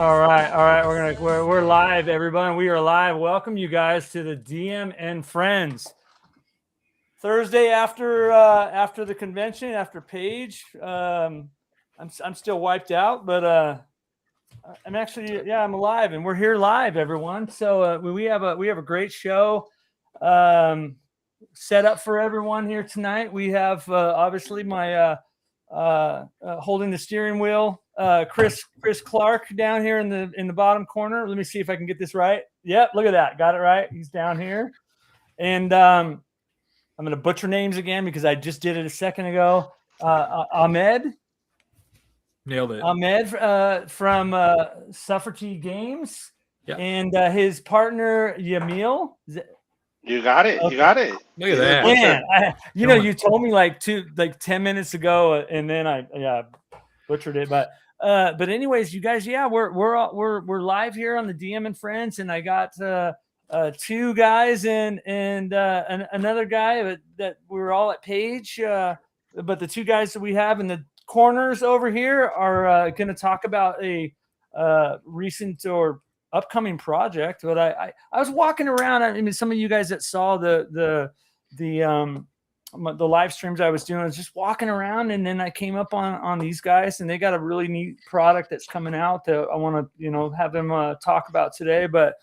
All right. We're live, everybody. We are live. Welcome you guys to the DM and Friends Thursday after the convention, after Page. I'm still wiped out, but I'm actually I'm alive, and we're here live, everyone. So we have a great show set up for everyone here tonight. We have obviously my holding the steering wheel. Chris Clark down here in the bottom corner. Let me see if I can get this right. Yep, look at that. Got it right. He's down here. And I'm going to butcher names again because I just did it a second ago. Ahmed. Nailed it. Ahmed from Suffety Games. Yeah. And his partner, Yamil. You got it. Okay. You got it. Look at that. Man, you told me like 10 minutes ago, and then I butchered it. But anyways, you guys, we're live here on the DM and Friends, and I got two guys and another guy that we're all at Page. But the two guys that we have in the corners over here are going to talk about a recent or upcoming project. But I was walking around. I mean, some of you guys that saw the live streams I was doing, I was just walking around, and then I came up on these guys, and they got a really neat product that's coming out that I want to have them talk about today. But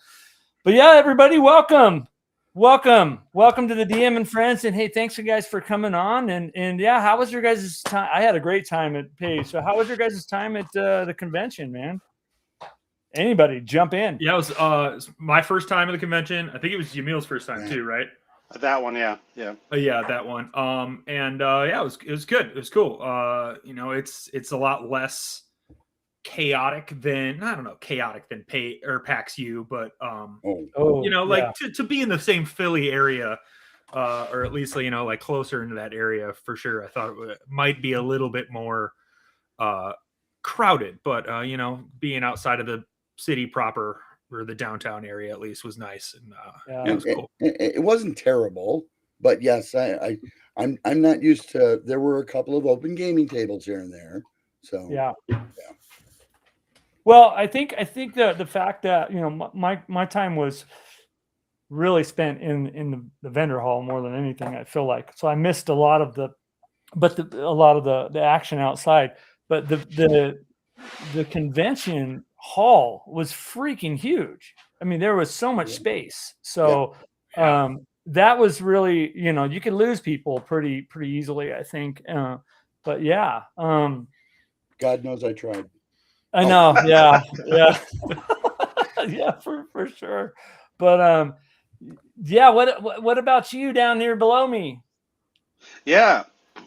yeah, everybody, welcome to the DM and Friends, and hey, thanks you guys for coming on. And yeah, how was your guys' time? I had a great time at Page. So how was your guys' time at the convention, man? Anybody jump in? Yeah, it was my first time at the convention. I think it was Yamil's first time too, right? That one, yeah. Yeah, that one. It was good. It was cool. It's a lot less chaotic than PAX U, but to be in the same Philly area, or at least like closer into that area for sure. I thought it might be a little bit more crowded, but being outside of the city proper, or the downtown area at least, was nice, and it was cool. It wasn't terrible, but yes, I'm not used to. There were a couple of open gaming tables here and there, so yeah. Well, I think the fact that my time was really spent in the vendor hall more than anything, I feel like. So I missed a lot of the action outside, but the convention hall was freaking huge. I mean, there was so much space. So that was really, you could lose people pretty easily, I think. But yeah. God knows I tried. I know. Yeah. Yeah, for sure. But what about you down here below me? Yeah,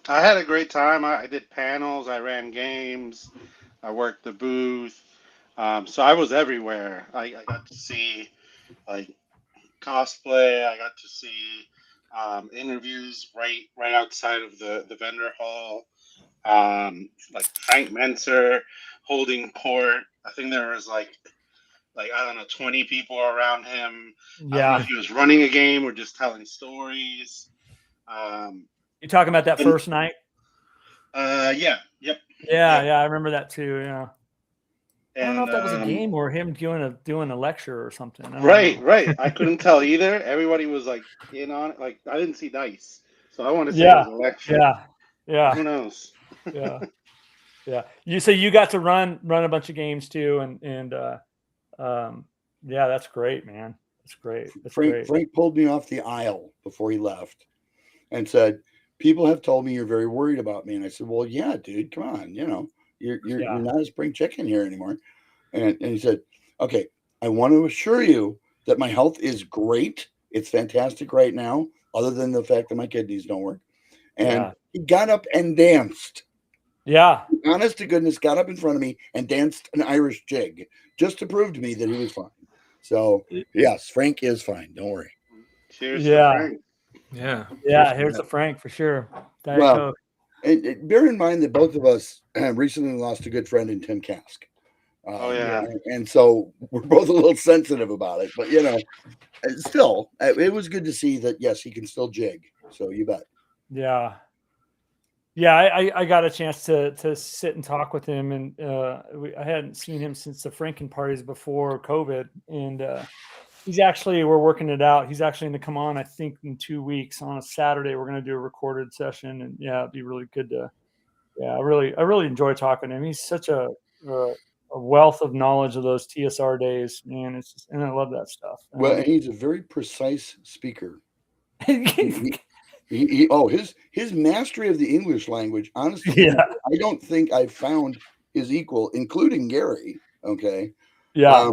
I had a great time. I did panels, I ran games, I worked the booth. So I was everywhere. I got to see like cosplay. I got to see interviews right outside of the vendor hall. Like Frank Menser holding court. I think there was like I don't know, 20 people around him. Yeah. I don't know if he was running a game or just telling stories. You talking about that first night? Yeah. Yep. Yeah, I remember that too. Yeah. And, I don't know if that was a game or him doing a lecture or something. Right. I couldn't tell either. Everybody was like in on it. Like I didn't see dice, so I want to say it was a lecture. Yeah. Who knows? Yeah. You got to run a bunch of games too, and that's great, man. That's great. Frank pulled me off the aisle before he left and said, "People have told me you're very worried about me." And I said, "Well, yeah, dude, come on, you're not a spring chicken here anymore." And he said, "Okay, I want to assure you that my health is great. It's fantastic right now, other than the fact that my kidneys don't work." And he got up and danced. Yeah. Honest to goodness, got up in front of me and danced an Irish jig just to prove to me that he was fine. So, yes, Frank is fine. Don't worry. Cheers to Frank. Yeah, here's the Frank for sure. Diet Coke. And bear in mind that both of us recently lost a good friend in Tim Kask. And so we're both a little sensitive about it. But, still, it was good to see that, yes, he can still jig. So you bet. Yeah. Yeah, I got a chance to sit and talk with him, and I hadn't seen him since the Franken parties before COVID, and we're working it out. He's actually going to come on, I think, in 2 weeks on a Saturday. We're going to do a recorded session, and yeah, it'd be really good to. Yeah, I really enjoy talking to him. He's such a wealth of knowledge of those TSR days, man. And I love that stuff. Well, and he's a very precise speaker. His mastery of the English language, honestly, yeah, I don't think I've found his equal, including Gary. Okay. yeah.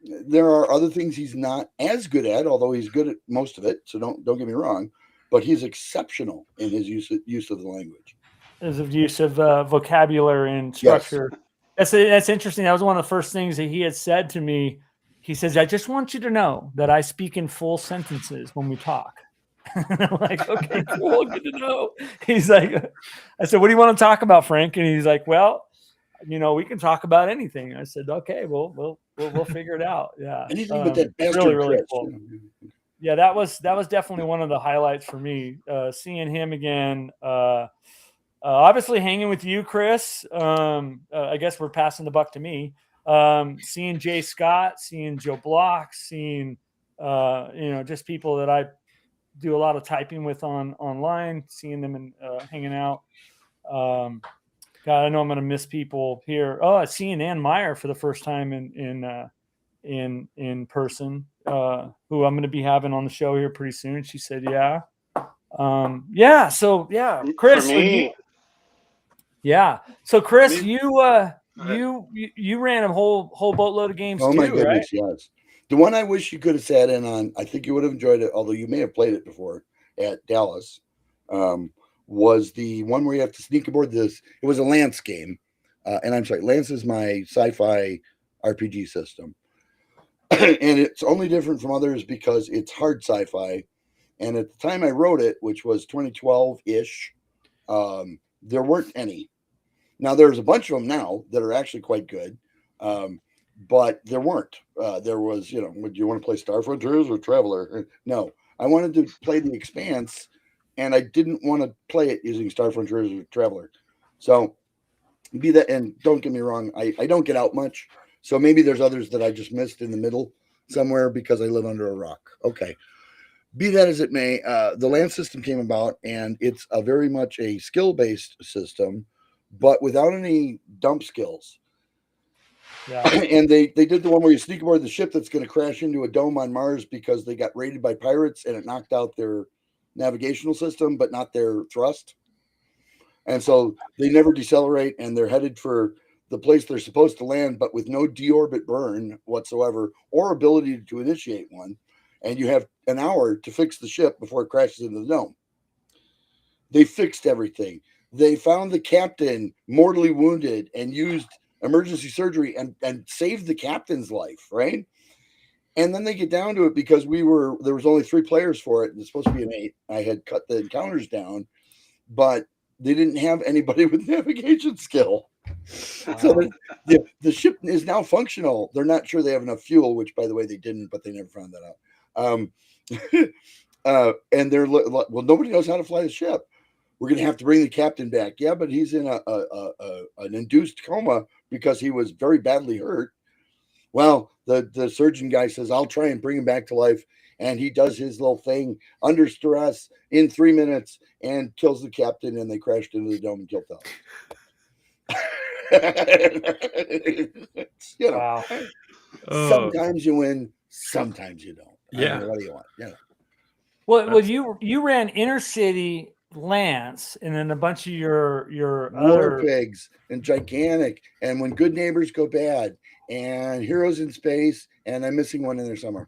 There are other things he's not as good at, although he's good at most of it. So don't get me wrong, but he's exceptional in his use of the language. His use of vocabulary and structure. Yes. That's interesting. That was one of the first things that he had said to me. He says, "I just want you to know that I speak in full sentences when we talk." I'm like, okay, cool, good to know. He's like, I said, "What do you want to talk about, Frank?" And he's like, "Well, we can talk about anything." I said, "Okay, we'll figure it out." Yeah, anything but that bastard really cool. Yeah, that was definitely one of the highlights for me. Seeing him again. Obviously, hanging with you, Chris. I guess we're passing the buck to me. Seeing Jay Scott, seeing Joe Block, seeing just people that I do a lot of typing with online, seeing them and hanging out. God, I know I'm going to miss people here. Oh, seeing Ann Meyer for the first time in person, who I'm going to be having on the show here pretty soon. She said, yeah. So yeah, Chris. For me, So Chris, you ran a whole boatload of games. Oh my too, goodness, right? yes. The one I wish you could have sat in on, I think you would have enjoyed it, although you may have played it before at Dallas, was the one where you have to sneak aboard this. It was a Lance game. And I'm sorry, Lance is my sci-fi RPG system. And it's only different from others because it's hard sci-fi. And at the time I wrote it, which was 2012-ish, there weren't any. Now, there's a bunch of them now that are actually quite good. But there weren't. There was, would you want to play Star Frontiers or Traveler? No, I wanted to play The Expanse, and I didn't want to play it using Star Frontiers or Traveler. So, be that, and don't get me wrong, I don't get out much. So maybe there's others that I just missed in the middle somewhere because I live under a rock. Okay. Be that as it may, the land system came about, and it's a very much a skill-based system, but without any dump skills. Yeah. And they did the one where you sneak aboard the ship that's going to crash into a dome on Mars because they got raided by pirates and it knocked out their navigational system, but not their thrust. And so they never decelerate, and they're headed for the place they're supposed to land, but with no deorbit burn whatsoever or ability to initiate one. And you have an hour to fix the ship before it crashes into the dome. They fixed everything. They found the captain mortally wounded and used emergency surgery and saved the captain's life, right? And then they get down to it because there was only 3 players for it, and it's supposed to be an 8. I had cut the encounters down, but they didn't have anybody with navigation skill. Wow. So the ship is now functional. They're not sure they have enough fuel, which, by the way, they didn't, but they never found that out. And they're well, nobody knows how to fly the ship. We're going to have to bring the captain back. Yeah, but he's in an induced coma because he was very badly hurt. Well, the surgeon guy says, I'll try and bring him back to life. And he does his little thing under stress in 3 minutes and kills the captain, and they crashed into the dome and killed them. Wow. Sometimes you win, sometimes you don't. Yeah. What do you want? Yeah. Well, you ran Inner City, Lance, and then a bunch of your War other Pigs and Gigantic, and When Good Neighbors Go Bad, and Heroes in Space, and I'm missing one in there somewhere.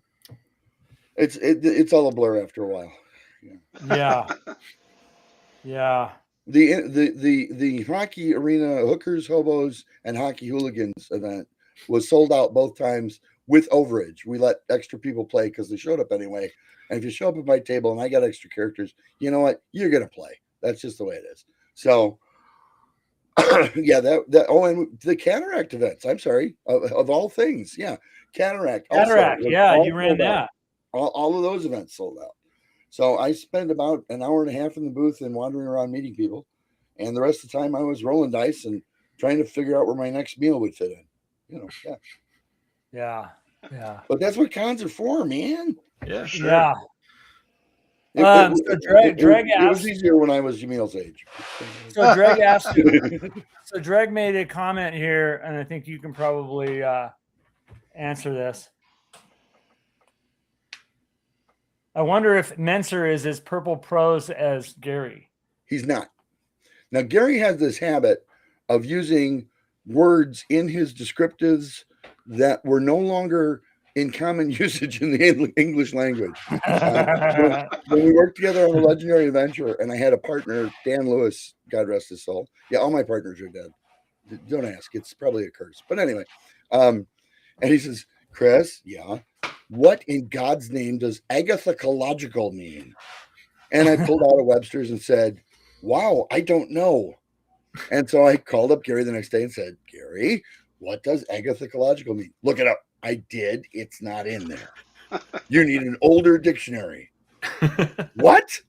It's all a blur after a while. Yeah. Yeah. The hockey arena hookers, hobos, and hockey hooligans event was sold out both times with overage. We let extra people play because they showed up anyway. And if you show up at my table and I got extra characters, you know what? You're gonna play. That's just the way it is. So yeah, and the Cataract events. I'm sorry, of all things, yeah, Cataract. Yeah, you ran that. All of those events sold out. So I spent about an hour and a half in the booth and wandering around meeting people, And the rest of the time I was rolling dice and trying to figure out where my next meal would fit in. You know, Yeah. Yeah. But that's what cons are for, man. Yeah, sure. Yeah. It was easier when I was Yamil's age. So Dreg asked. So Dreg made a comment here, and I think you can probably answer this. I wonder if Menser is as purple prose as Gary. He's not. Now, Gary has this habit of using words in his descriptives that were no longer in common usage in the English language. When we worked together on a legendary adventure, and I had a partner, Dan Lewis, God rest his soul. Yeah, all my partners are dead. Don't ask. It's probably a curse. But anyway, and he says, Chris, yeah, what in God's name does agathocological mean? And I pulled out a Webster's and said, wow, I don't know. And so I called up Gary the next day and said, Gary, what does agathocological mean? Look it up. I did. It's not in there. You need an older dictionary. What?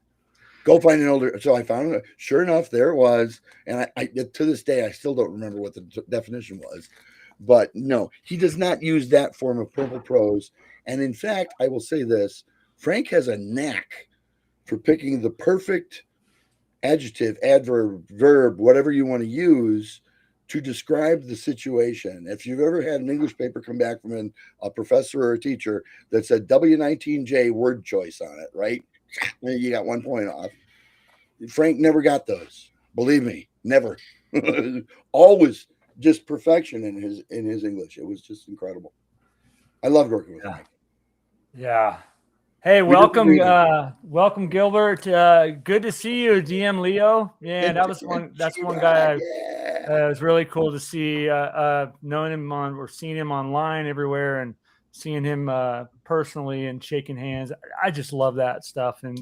Go find an older. So I found it. Sure enough, there it was. And I to this day, I still don't remember what the definition was. But no, he does not use that form of purple prose. And in fact, I will say this, Frank has a knack for picking the perfect adjective, adverb, verb, whatever you want to use to describe the situation. If you've ever had an English paper come back from a professor or a teacher that said W19J word choice on it, right? You got 1 point off. Frank never got those. Believe me, never. Always just perfection in his English. It was just incredible. I loved working with Frank. Yeah. Hey, welcome, welcome, Gilbert. Good to see you, DM Leo. Yeah, that's one guy. It was really cool to see, knowing him or seeing him online everywhere, and seeing him personally and shaking hands. I just love that stuff at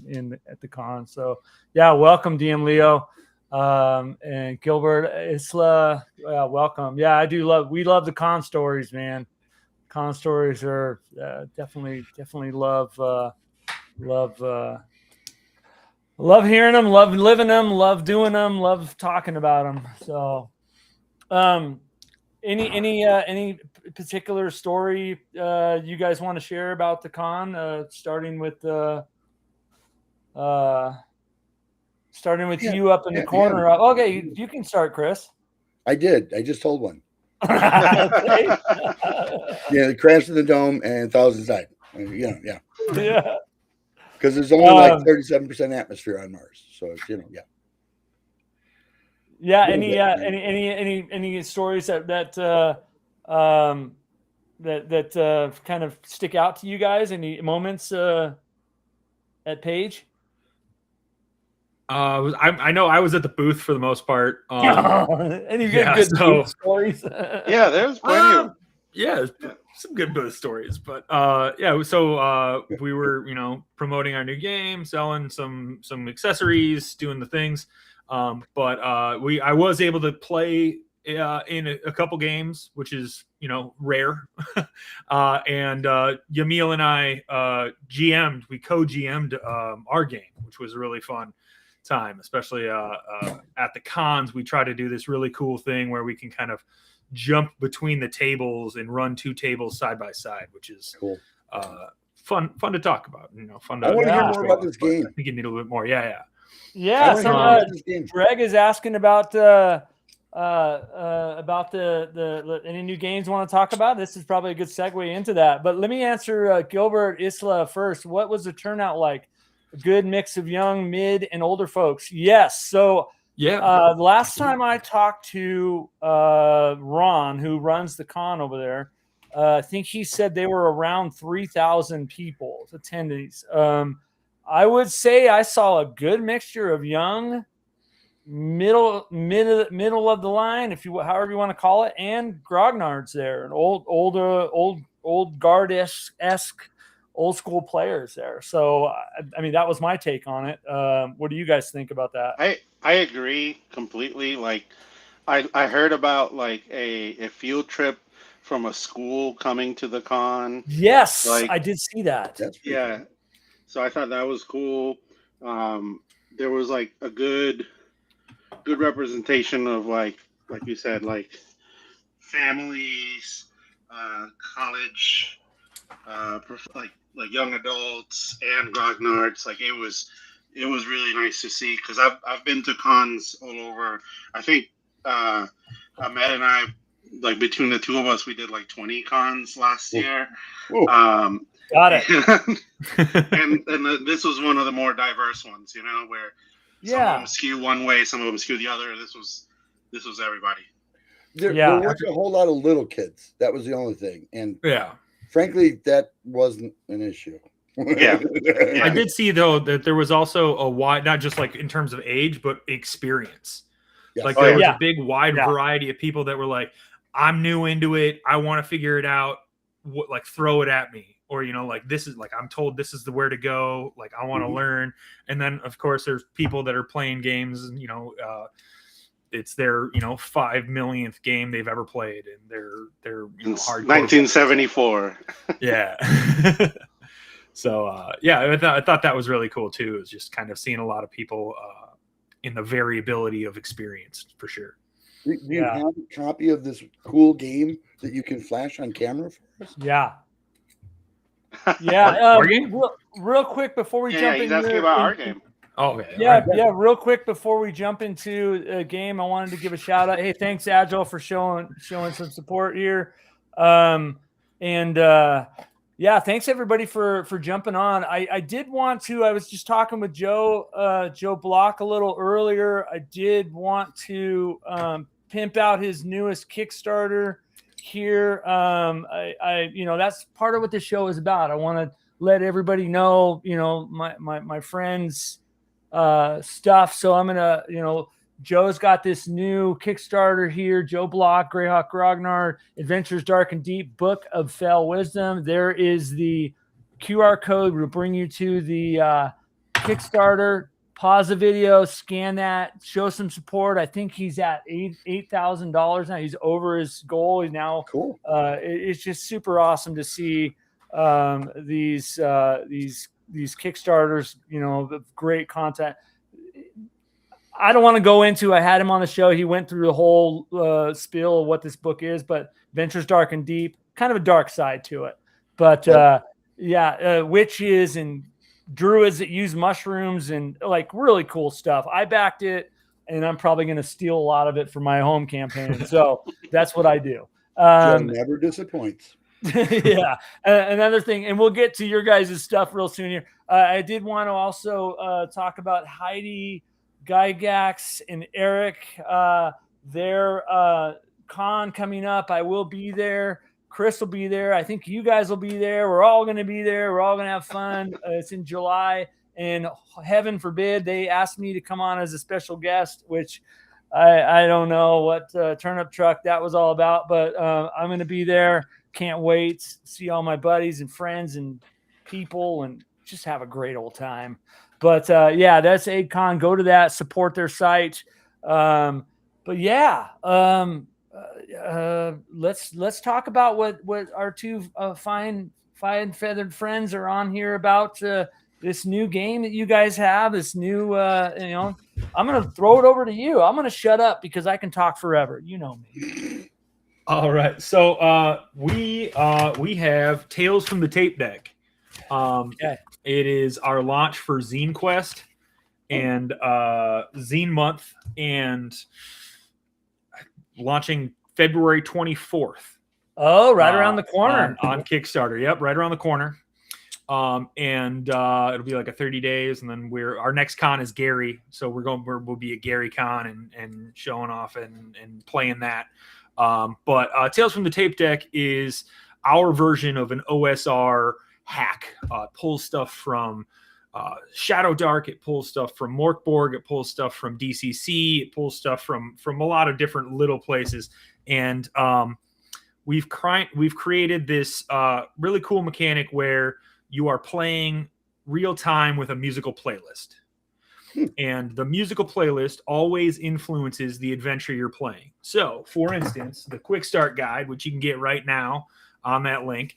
the con. So yeah, welcome, DM Leo, and Gilbert Isla. Welcome. Yeah, we love the con stories, man. Con stories are definitely love hearing them, love living them, love doing them, love talking about them. So, any particular story you guys want to share about the con? Starting with you up in the corner. Yeah. Okay, you can start, Chris. I did. I just told one. Yeah, the crash of the dome and thousands died. Yeah. Because there's only like 37% atmosphere on Mars, so it's yeah. Yeah. Any stories that kind of stick out to you guys? Any moments at Page? I know I was at the booth for the most part. Any good booth stories? Yeah, there's plenty of. Yeah, some good booth stories, but so we were promoting our new game, selling some accessories, doing the things, but I was able to play in a couple games, which is rare, and Yamil and I we co-GM'd our game, which was a really fun time, especially at the cons. We try to do this really cool thing where we can kind of jump between the tables and run two tables side by side, which is cool. Fun to talk about. Fun to. I want to hear more about this game. I think you need a little bit more. Yeah. Greg is asking about the any new games you want to talk about. This is probably a good segue into that. But let me answer Gilbert Isla first. What was the turnout like? A good mix of young, mid, and older folks. Yes. So. Yeah. Last time I talked to Ron, who runs the con over there, I think he said they were around 3,000 people, attendees. I would say I saw a good mixture of young, middle of the line, however you want to call it, and grognards there, and old guard-esque old school players there. So, I mean, that was my take on it. What do you guys think about that? I agree completely. Like, I heard about like a field trip from a school coming to the con. Yes, I did see that. Yeah. So I thought that was cool. There was like a good good representation of like you said, like families, college, like young adults and grognards. Like it was really nice to see because I've been to cons all over. I think Ahmed and I, like between the two of us, we did like 20 cons last year. Got it. And this was one of the more diverse ones, you know, where some of them skew one way, some of them skew the other. This was everybody. There weren't a whole lot of little kids. That was the only thing. And frankly, that wasn't an issue. Yeah. I did see though that there was also a wide, not just like in terms of age, but experience. Yes. Like there was a big wide variety of people that were like, I'm new into it. I want to figure it out. Like throw it at me. Or, you know, like this is like, I'm told this is the where to go. Like I want to learn. And then of course there's people that are playing games, you know, it's their, you know, 5 millionth game they've ever played. And they're you know, hardcore. 1974. Yeah. So, I thought that was really cool too. It was just kind of seeing a lot of people in the variability of experience for sure. Do you have a copy of this cool game that you can flash on camera for us? Yeah. Yeah. Real quick before we jump in. Asking about our game. Oh, okay. Yeah. Real quick before we jump into a game, I wanted to give a shout out. Hey, thanks, Agile, for showing some support here. Thanks everybody for jumping on. I did want to. I was just talking with Joe Block a little earlier. I did want to pimp out his newest Kickstarter here. I that's part of what this show is about. I want to let everybody know, you know, my friends stuff. So I'm gonna, you know, Joe's got this new Kickstarter here. Joe Block, Greyhawk Grognard, Adventures Dark and Deep, Book of Fell Wisdom. There is the QR code. We'll bring you to the Kickstarter. Pause the video, scan that, show some support. I think he's at $8,000 now. He's over his goal. He's now cool. It's just super awesome to see these Kickstarters. You know, the great content. I don't want to go into. I had him on the show. He went through the whole spiel of what this book is, but Adventures Dark and Deep, kind of a dark side to it. But witches and druids that use mushrooms and like really cool stuff. I backed it, and I'm probably going to steal a lot of it for my home campaign. So that's what I do. Joe never disappoints. Yeah. Another thing, and we'll get to your guys' stuff real soon here. I did want to also talk about Heidi Gygax and Eric, their con coming up. I will be there. Chris will be there. I think you guys will be there. We're all going to be there. We're all going to have fun. It's in July, and heaven forbid they asked me to come on as a special guest, which I don't know what turnip truck that was all about, but I'm going to be there. Can't wait to see all my buddies and friends and people and just have a great old time. But that's AidCon. Go to that, support their site. Let's talk about what our two fine feathered friends are on here about this new game that you guys have. This new, I'm going to throw it over to you. I'm going to shut up because I can talk forever. You know me. All right. So we have Tales from the Tape Deck. Okay. It is our launch for Zine Quest and Zine Month, and launching February 24th. Oh, right around the corner on Kickstarter. Yep, right around the corner. It'll be like a 30 days, and then our next con is Gary, so we'll be at Gary Con and showing off and playing that. But Tales from the Tape Deck is our version of an OSR hack. It pulls stuff from Shadow Dark, it pulls stuff from Morkborg, it pulls stuff from DCC, it pulls stuff from a lot of different little places. And we've created this really cool mechanic where you are playing real time with a musical playlist. And the musical playlist always influences the adventure you're playing. So, for instance, the Quick Start Guide, which you can get right now on that link,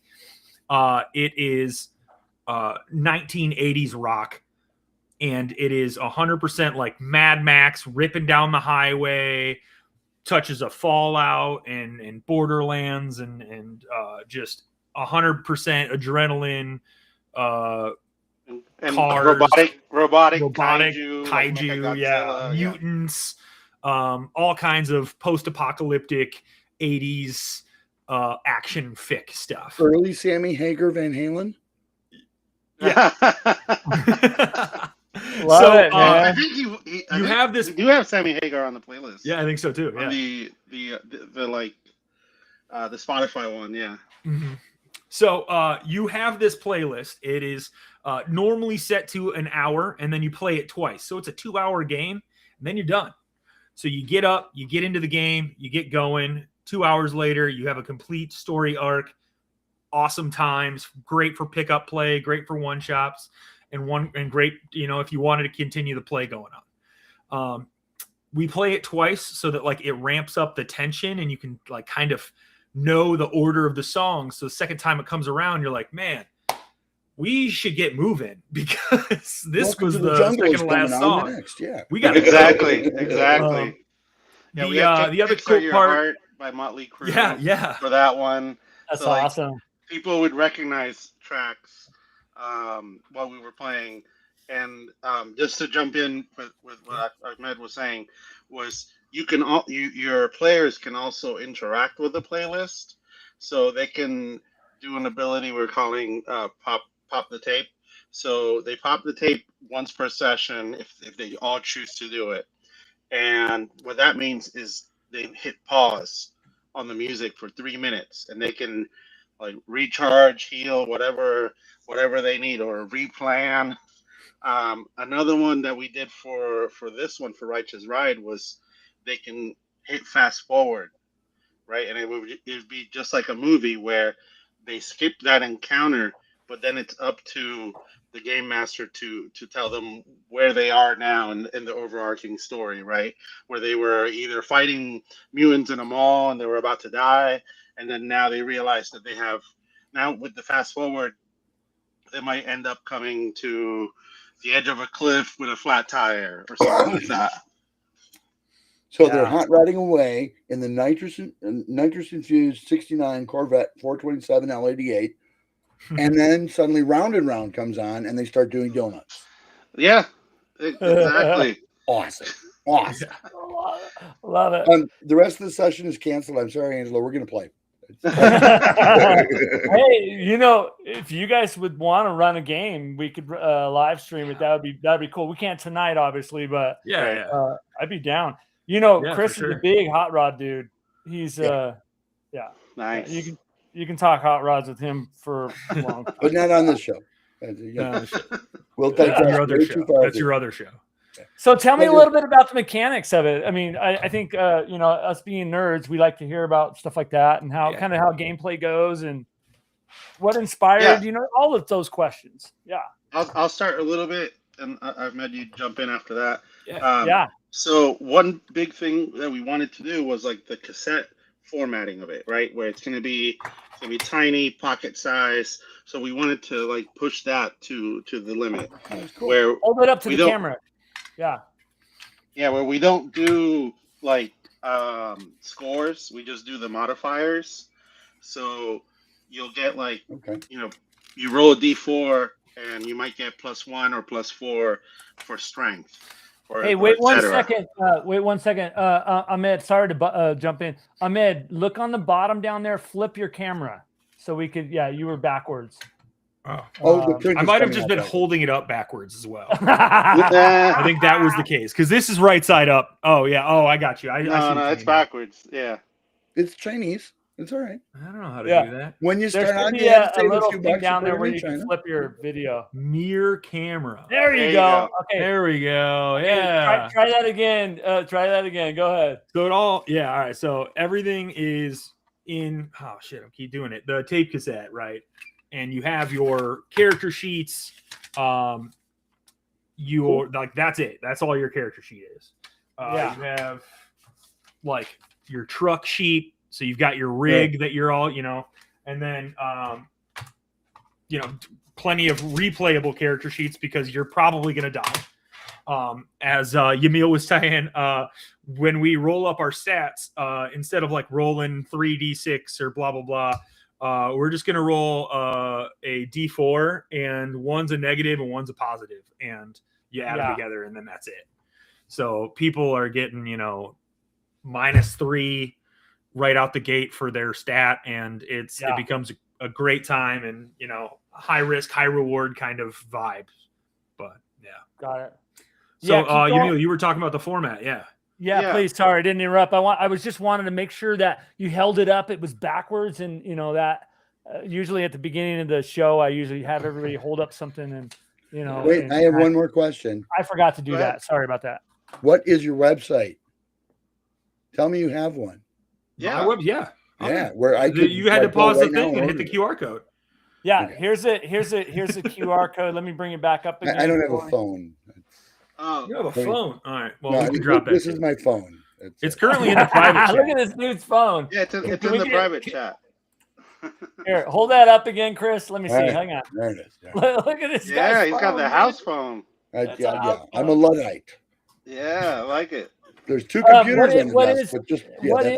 it is 1980s rock and it is 100% like Mad Max ripping down the highway, touches of Fallout and Borderlands, and just 100% adrenaline. And Cars, robotic kaiju, like Mechagodzilla, mutants, all kinds of post-apocalyptic 80s action fic stuff. Early Sammy Hagar Van Halen. Yeah. Love it, man. I think you have this. You do have Sammy Hagar on the playlist. Yeah, I think so too. Yeah. On the Spotify one. Yeah. Mm-hmm. So you have this playlist. It is normally set to an hour, and then you play it twice. So it's a 2-hour game, and then you're done. So you get up, you get into the game, you get going. 2 hours later, you have a complete story arc. Awesome times, great for pickup play, great for one shots, and great, if you wanted to continue the play going on. We play it twice so that like it ramps up the tension, and you can like kind of know the order of the songs. So the second time it comes around, you're like, man, we should get moving because this was the second to last song. Next. Yeah, we got exactly. Yeah, the other cool part by Motley Crue. Yeah, for that one. That's awesome. People would recognize tracks while we were playing, and just to jump in with what Ahmed was saying was your players can also interact with the playlist, so they can do an ability we're calling pop the tape. So they pop the tape once per session if they all choose to do it, and what that means is they hit pause on the music for 3 minutes, and they can like recharge, heal, whatever they need, or replan. Another one that we did for this one for Righteous Ride was they can hit fast forward, right? And it'd be just like a movie where they skip that encounter, but then it's up to the game master to tell them where they are now in the overarching story, right? Where they were either fighting mutants in a mall and they were about to die, and then now they realize that they have, now with the fast forward, they might end up coming to the edge of a cliff with a flat tire or something like that. So they're hot rodding away in the nitrous-infused 69 Corvette 427 L88, and then suddenly Round and Round comes on, and they start doing donuts. Yeah, exactly. Awesome. Love it. The rest of the session is canceled. I'm sorry, Angelo. We're going to play. Hey, if you guys would want to run a game, we could live stream it. That'd be cool. We can't tonight, obviously, but I'd be down. Chris is a big hot rod dude. He's nice. You can talk hot rods with him for long, but not on this show. We'll take your other show. That's your other show. So tell me a little bit about the mechanics of it. I mean, I think us being nerds, we like to hear about stuff like that and how kind of how gameplay goes and what inspired all of those questions. Yeah, I'll start a little bit, and I've made you jump in after that. Yeah. So one big thing that we wanted to do was like the cassette formatting of it, right? Where it's gonna be tiny, pocket size. So we wanted to like push that to the limit. Cool. Where hold it up to the camera. Yeah, where we don't do like scores, we just do the modifiers. So you'll get like you roll a d4 and you might get +1 or +4 for strength. Hey, wait 1 second. Wait 1 second. Ahmed, sorry to jump in. Ahmed, look on the bottom down there. Flip your camera so we could. Yeah, you were backwards. I might have just been holding it up backwards as well. I think that was the case because this is right side up. Oh yeah. Oh, I got you. No, it's backwards. Yeah, it's Chinese. It's all right. I don't know how to do that. When you start on a little thing down there where you can flip your video. Mirror camera. There you go. Okay. There we go. Yeah. Okay, try that again. Try that again. Go ahead. So all right. So everything is in. Oh shit! I keep doing it. The tape cassette, right? And you have your character sheets. Like that's it. That's all your character sheet is. You have like your truck sheet. So you've got your rig that you're all, and then plenty of replayable character sheets because you're probably going to die. As Yamil was saying, when we roll up our stats, instead of like rolling 3d6 or blah, blah, blah, we're just going to roll a d4, and one's a negative and one's a positive, and you add them together, and then that's it. So people are getting, -3 right out the gate for their stat, and it becomes a great time, and high risk, high reward kind of vibe. But got it. So you were talking about the format, yeah. Please, sorry, I didn't interrupt. I was just wanted to make sure that you held it up. It was backwards, and that usually at the beginning of the show, I usually have everybody hold up something, and Wait, I have one more question. I forgot to do that. Sorry about that. What is your website? Tell me you have one. Yeah. Where I could. You had to pause the thing and hit the QR code. Yeah, okay. Here's a QR code. Let me bring it back up again. I don't have a phone. Oh, you have a phone. All right. Well, we can drop that. This is my phone. It's currently in the private chat. Look at this dude's phone. Yeah, it's in the private chat. Here, hold that up again, Chris. Let me see. Right. Hang on. There it is. Yeah. Look at this. Yeah, he's got the house phone. Yeah. I'm a Luddite. Yeah, I like it. There's 2 computers on the what desk, is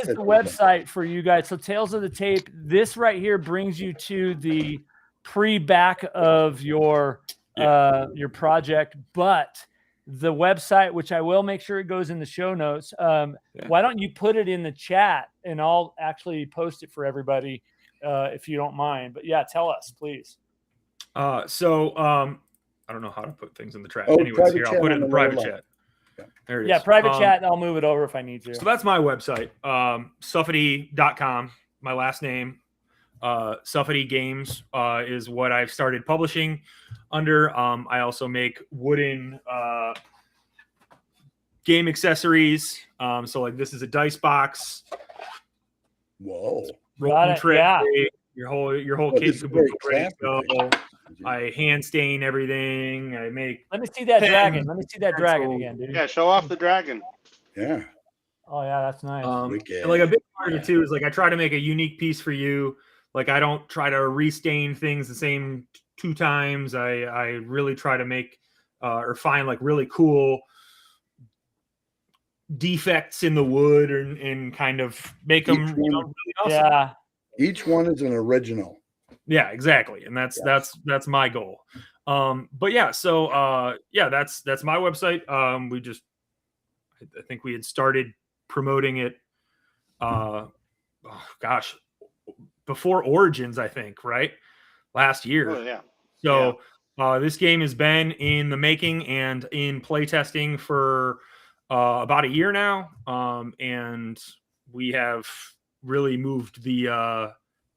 the website for you guys? So Tales of the Tape, this right here brings you to the pre-back of your project, but the website, which I will make sure it goes in the show notes. Why don't you put it in the chat, and I'll actually post it for everybody if you don't mind. But tell us, please. I don't know how to put things in the chat. Anyways, here, I'll put it in the private chat. There it is. Yeah, private chat, and I'll move it over if I need to. So that's my website, Suffety.com, my last name. Suffety Games is what I've started publishing under. I also make wooden game accessories. So like this is a dice box. Whoa. Got it, yeah. Your whole kit could be great. So I hand stain everything. I make. Let me see that dragon. Let me see that dragon again, dude. Yeah, show off the dragon. Yeah. Oh yeah, that's nice. And like a big part of it too is like I try to make a unique piece for you. Like I don't try to restain things the same 2 times. I really try to make or find like really cool defects in the wood and kind of make them really awesome. Yeah. Each one is an original. Yeah, exactly. And that's my goal. But yeah, so that's my website. I think we had started promoting it before Origins, I think, right? Last year. Oh, yeah. So this game has been in the making and in playtesting for about a year now. And we have really moved the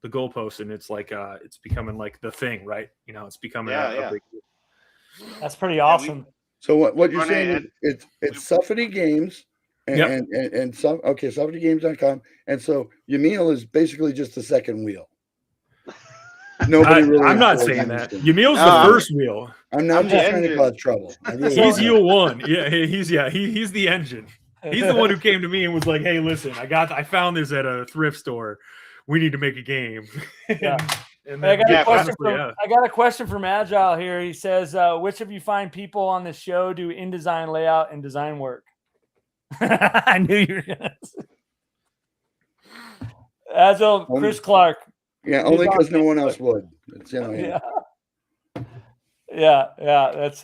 goalpost, and it's like it's becoming like the thing, right? It's becoming a big deal. That's pretty awesome. So what you're saying is it's Suffety Games and some SuffetyGames.com, and so Yamil is basically just the second wheel. Nobody really. I'm not saying that. Yamil's the first wheel. I'm not just trying to cause trouble. He's wheel 1. Yeah, he's the engine. He's the one who came to me and was like, "Hey, listen, I found this at a thrift store. We need to make a game." Yeah. And then, I got a question from Agile here. He says, which of you find people on the show do InDesign layout and design work? I knew you were gonna say. Agile, Chris Clark. Yeah, only because no one else would. It's, yeah. That's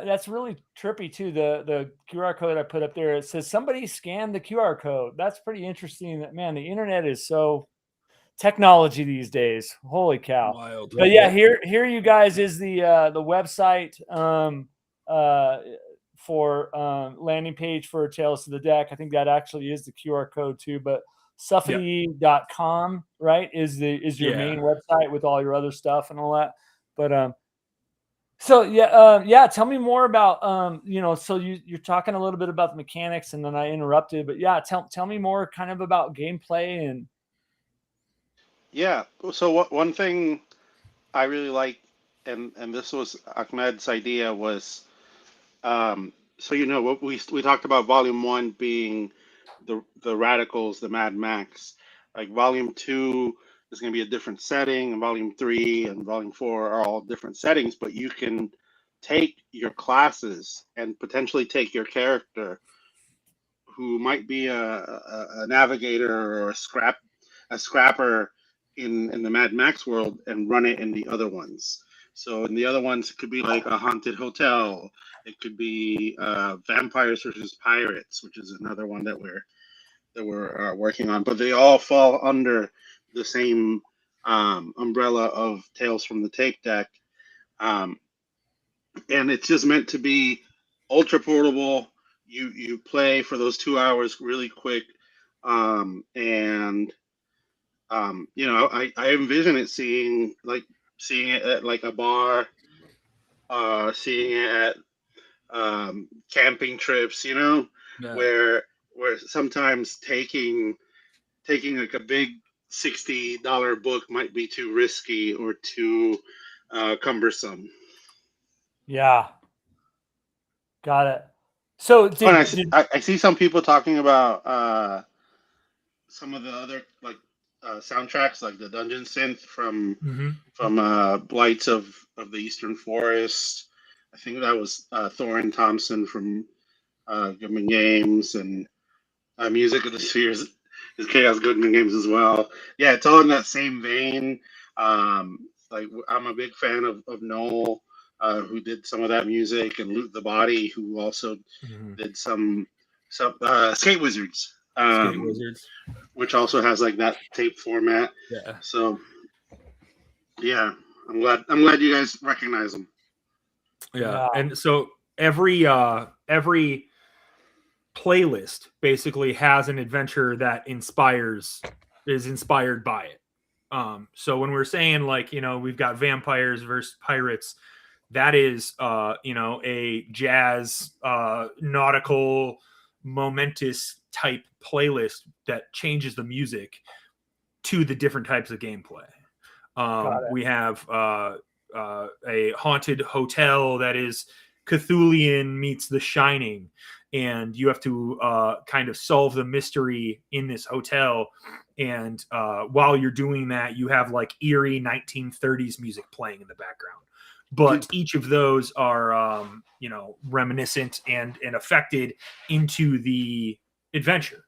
that's really trippy too. The QR code I put up there, it says somebody scanned the QR code. That's pretty interesting. That, man, the internet is so technology these days. Holy cow. Wild. But yeah, here you guys is the website for landing page for Tales to the Deck. I think that actually is the QR code too, but Suffety.com, right, is your main website with all your other stuff and all that. But tell me more about so you're talking a little bit about the mechanics, and then I interrupted, but tell me more kind of about gameplay. And so one thing I really like, and this was Ahmed's idea, was what we talked about volume 1 being the radicals, the Mad Max. Like volume 2 there's going to be a different setting, and Volume 3 and Volume 4 are all different settings, but you can take your classes and potentially take your character who might be a navigator or a scrapper in the Mad Max world and run it in the other ones. So in the other ones, it could be like a haunted hotel. It could be vampires versus pirates, which is another one that we're working on. But they all fall under the same umbrella of Tales from the Tape Deck, and it's just meant to be ultra portable. You play for those 2 hours really quick, and I envision it seeing it at like a bar, seeing it at camping trips, where sometimes taking like a big $60 book might be too risky or too cumbersome. Yeah, got it. So I see some people talking about some of the other soundtracks, like the Dungeon Synth from Blights of the Eastern Forest. I think that was Thorin Thompson from Goodman Games, and Music of the Spheres is Chaos Goodman Games as well. Yeah, it's all in that same vein. Like I'm a big fan of Noel, who did some of that music, and Loot the Body, who also did some Skate Wizards. Skate Wizards, which also has like that tape format. Yeah. So yeah, I'm glad you guys recognize them. Yeah. And so every playlist basically has an adventure that is inspired by it. So when we're saying like, we've got vampires versus pirates, that is a jazz nautical momentous type playlist that changes the music to the different types of gameplay. We have a haunted hotel that is Cthulian meets The Shining, and you have to kind of solve the mystery in this hotel. And while you're doing that, you have like eerie 1930s music playing in the background. But each of those are, reminiscent and affected into the adventure.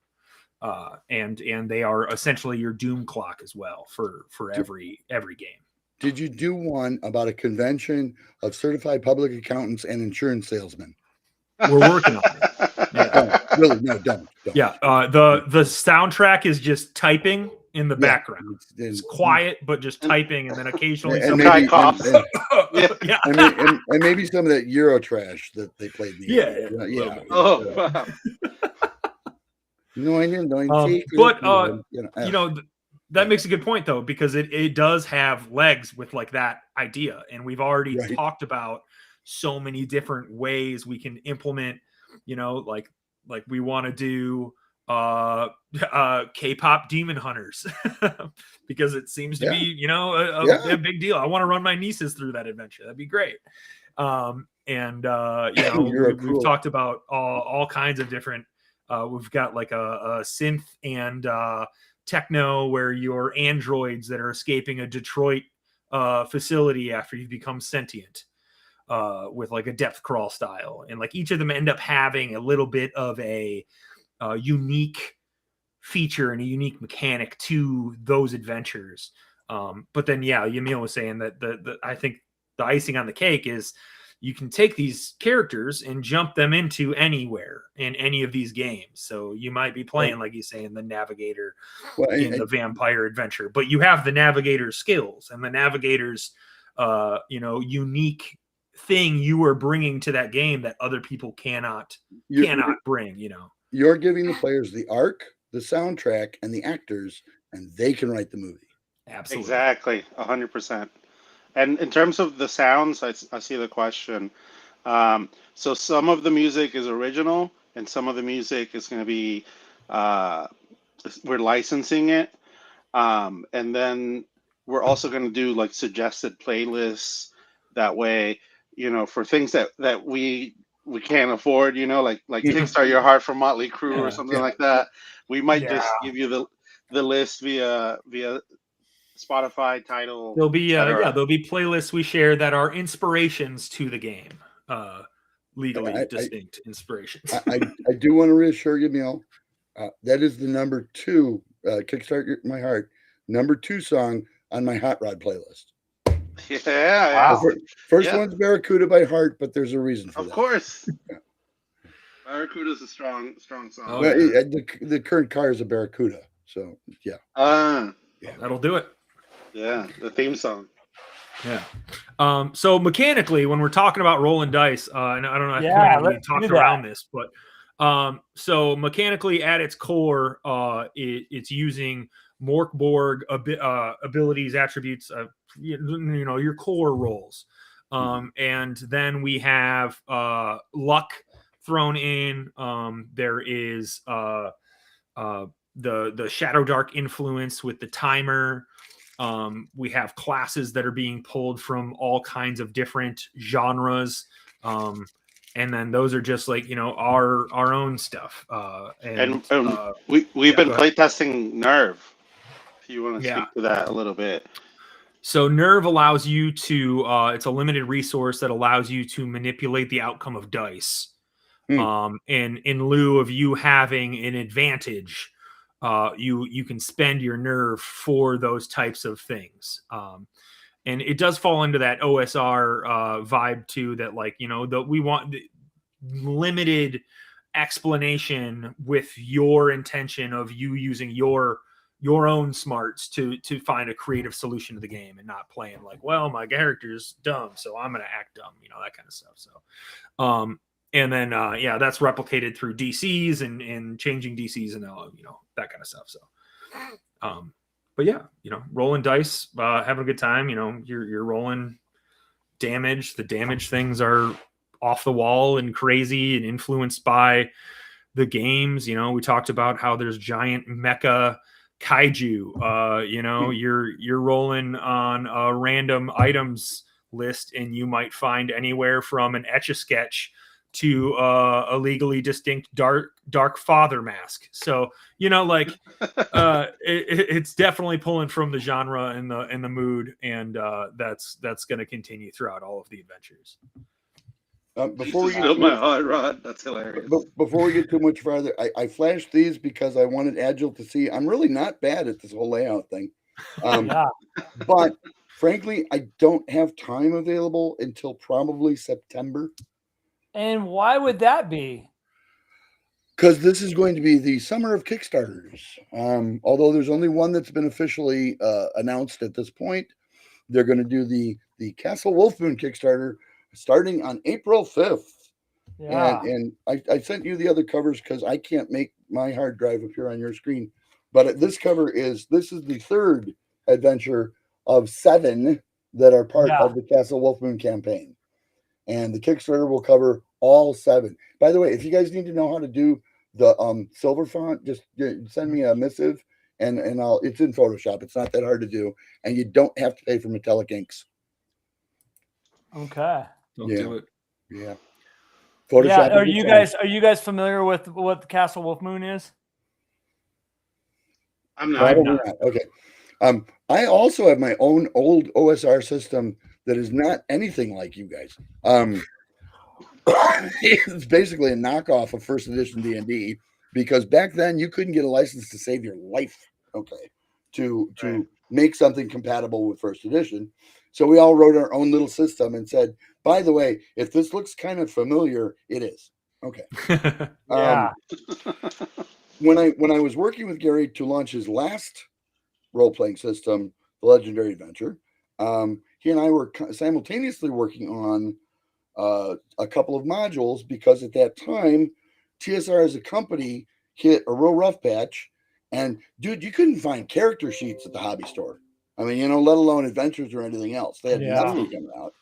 And they are essentially your doom clock as well for every game. Did you do one about a convention of certified public accountants and insurance salesmen? We're working on it. Yeah. Don't. Yeah. The soundtrack is just typing in the background. It's quiet, but just typing, and then occasionally somebody coughs. And maybe some of that Euro trash that they played. Yeah. Oh, wow. That makes a good point though, because it does have legs with like that idea, and we've already talked about so many different ways we can implement. Like we want to do K-pop Demon Hunters because it seems to be a big deal. I want to run my nieces through that adventure. That'd be great. We've talked about all kinds of different. We've got like a synth and techno where you're androids that are escaping a Detroit facility after you've become sentient, with like a depth crawl style, and like each of them end up having a little bit of a unique feature and a unique mechanic to those adventures. But then Yamil was saying that I think the icing on the cake is you can take these characters and jump them into anywhere in any of these games. So you might be playing, like he's saying, the navigator in the vampire adventure, but you have the navigator's skills and the navigator's, unique thing you are bringing to that game that other people cannot bring. You're giving the players the arc, the soundtrack, and the actors, and they can write the movie. Absolutely. Exactly. 100%. And in terms of the sounds, I see the question. So some of the music is original, and some of the music is going to be, we're licensing it. And then we're also going to do like suggested playlists. That way, for things that we can't afford, like Kickstart Your Heart for Motley Crue or something like that. We might just give you the list via Spotify, title. There'll be there'll be playlists we share that are inspirations to the game. Legally distinct inspirations. I do want to reassure you, Yamil, that is the number 2 Kickstart My Heart, number 2 song on my Hot Rod playlist. Yeah. Wow. First one's Barracuda by Heart, but there's a reason for that. Of course. Barracuda's a strong song. Oh, Well, the current car is a Barracuda, so yeah. Yeah, that'll do it. Yeah, the theme song. Yeah. So mechanically, when we're talking about rolling dice, and I don't know if we talked around this, but so mechanically at its core, it's using Morkborg abilities, attributes, your core rolls. And then we have luck thrown in. There is the Shadow Dark influence with the timer. We have classes that are being pulled from all kinds of different genres. And then those are just like, our own stuff. We've been playtesting Nerve. If you want to speak to that a little bit. So Nerve allows you to, it's a limited resource that allows you to manipulate the outcome of dice. And in lieu of you having an advantage, you can spend your nerve for those types of things. And it does fall into that OSR vibe too, that we want the limited explanation with your intention of you using your own smarts to find a creative solution to the game and not playing like, well, my character's dumb, so I'm going to act dumb, that kind of stuff. So, and then, that's replicated through DCs and changing DCs and, that kind of stuff. So, but yeah, rolling dice, having a good time, you're rolling damage. The damage things are off the wall and crazy and influenced by the games. We talked about how there's giant mecha kaiju, you're rolling on a random items list and you might find anywhere from an Etch-a-Sketch to a legally distinct dark father mask. So it's definitely pulling from the genre and the mood, and that's going to continue throughout all of the adventures. Before we get my hot rod, that's hilarious. Before we get too much farther, I flashed these because I wanted Agile to see I'm really not bad at this whole layout thing. But frankly, I don't have time available until probably September. And why would that be? Because this is going to be the summer of Kickstarters. Although there's only one that's been officially announced at this point. They're going to do the Castle Wolfmoon Kickstarter starting on April 5th. Yeah. And I sent you the other covers because I can't make my hard drive appear on your screen. But this is the 3rd adventure of 7 that are part of the Castle Wolfmoon campaign. And the Kickstarter will cover all 7. By the way, if you guys need to know how to do the silver font, just send me a missive and it's in Photoshop. It's not that hard to do. And you don't have to pay for metallic inks. Okay. Don't do it. Yeah. Photoshop. Are you guys familiar with what the Castle Wolfmoon is? I'm not. Okay. I also have my own old OSR system that is not anything like you guys. It's basically a knockoff of first edition D&D because back then you couldn't get a license to save your life. Okay. To make something compatible with first edition. So we all wrote our own little system and said, by the way, if this looks kind of familiar, it is. Okay. Yeah. When I was working with Gary to launch his last role-playing system, The Legendary Adventure, he and I were simultaneously working on a couple of modules because at that time, TSR as a company hit a real rough patch. And dude, you couldn't find character sheets at the hobby store. I mean, let alone adventures or anything else. They had nothing coming out.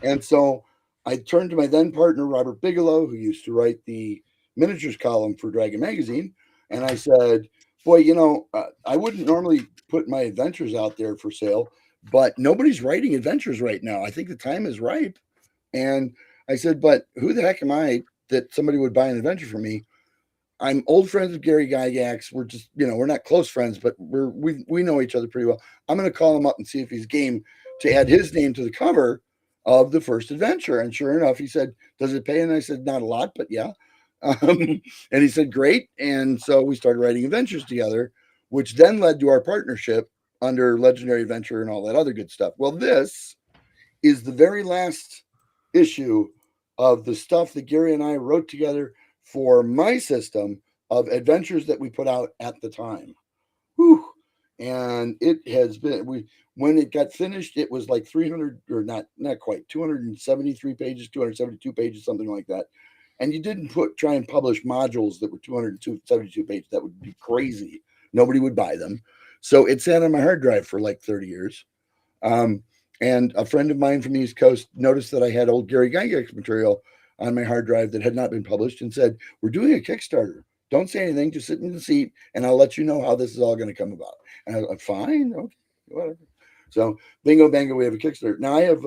And so I turned to my then partner, Robert Bigelow, who used to write the miniatures column for Dragon Magazine. And I said, boy, I wouldn't normally put my adventures out there for sale, but nobody's writing adventures right now. I think the time is ripe. And I said, but who the heck am I that somebody would buy an adventure from me? I'm old friends with Gary Gygax. We're just, we're not close friends, but we know each other pretty well. I'm going to call him up and see if he's game to add his name to the cover of the first adventure. And sure enough, he said, "Does it pay?" And I said, "Not a lot, but yeah." And he said, "Great." And so we started writing adventures together, which then led to our partnership under Legendary Adventure and all that other good stuff. Well, this is the very last issue of the stuff that Gary and I wrote together for my system of adventures that we put out at the time. Whew. And it has been, when it got finished, it was like 300 or not quite 273 pages, 272 pages, something like that. And you didn't try and publish modules that were 272 pages. That would be crazy. Nobody would buy them. So it sat on my hard drive for like 30 years. And a friend of mine from the East Coast noticed that I had old Gary Gygax material on my hard drive that had not been published and said, "We're doing a Kickstarter. Don't say anything. Just sit in the seat and I'll let you know how this is all going to come about." And I was like, "Fine. Okay, whatever." So bingo bango, we have a Kickstarter. Now I have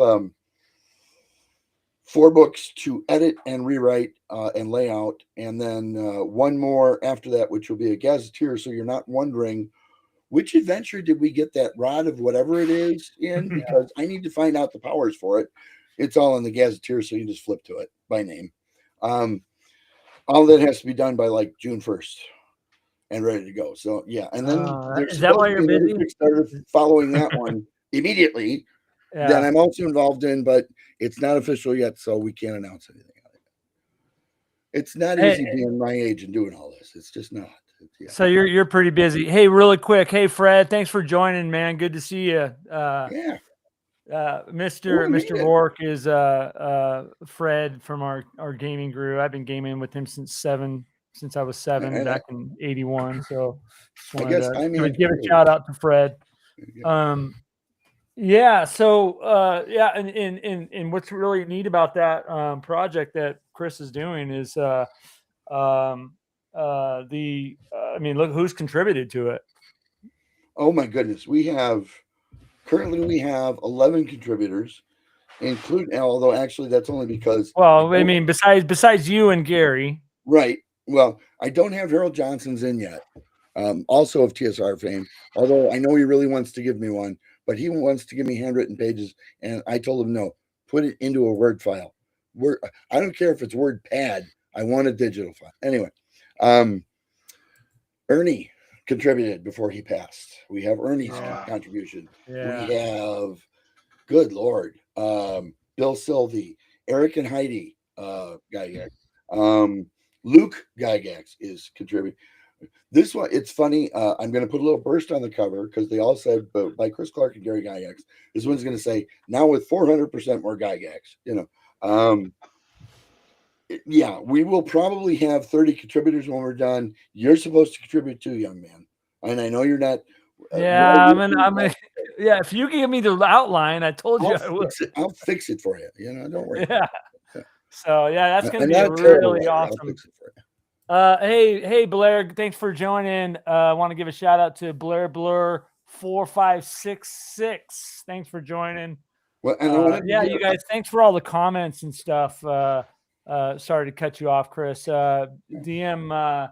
4 books to edit and rewrite and lay out. And then 1 more after that, which will be a gazetteer. So you're not wondering, which adventure did we get that rod of whatever it is in? Because I need to find out the powers for it. It's all in the gazetteer, so you just flip to it by name. All that has to be done by like June 1st and ready to go. So yeah, and then is that why you're busy? Kickstarter following that one immediately. Yeah. That I'm also involved in, but it's not official yet, so we can't announce anything. It's not easy being my age and doing all this. It's just not. Yeah. So you're pretty busy. Hey, really quick. Hey, Fred, thanks for joining, man. Good to see you. Yeah. Mr. Rourke is Fred from our gaming group. I've been gaming with him since I was 7 back in 81. So I guess to give a shout out to Fred. Yeah. So and what's really neat about that project that Chris is doing is look who's contributed to it. Oh my goodness. Currently we have 11 contributors, although actually that's only because. Well, I mean, besides you and Gary. Right. Well, I don't have Harold Johnson's in yet. Also of TSR fame, although I know he really wants to give me one, but he wants to give me handwritten pages. And I told him, no, put it into a Word file. I don't care if it's WordPad. I want a digital file. Anyway, Ernie contributed before he passed. We have Ernie's contribution. Yeah. We have, good Lord, Bill Sylvie, Eric and Heidi Gygax. Luke Gygax is contributing. This one, it's funny. I'm going to put a little burst on the cover because they all said by Chris Clark and Gary Gygax. This one's going to say, "Now with 400% more Gygax." Yeah, we will probably have 30 contributors when we're done. You're supposed to contribute too, young man. And I know you're not. Yeah, yeah. If you give me the outline, I told you I would. I'll fix it for you. Don't worry. Yeah. So yeah, that's going to be really awesome. Hey, Blair, thanks for joining. I want to give a shout out to Blair Blur 4566. Thanks for joining. Well, and you guys, thanks for all the comments and stuff. Sorry to cut you off, Chris. DM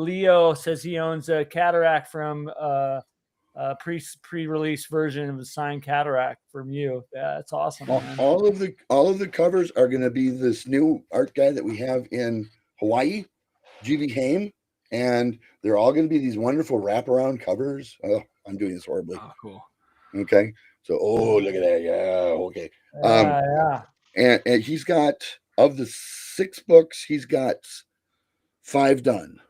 Leo says he owns a Cataract from pre-release version of the signed Cataract from you. Yeah, that's awesome. All of the covers are going to be this new art guy that we have in Hawaii, GB Haim, and they're all going to be these wonderful wraparound covers. Oh, I'm doing this horribly. Oh, cool. Okay, so look at that. Yeah, okay. And he's got, of the 6 books, he's got 5 done.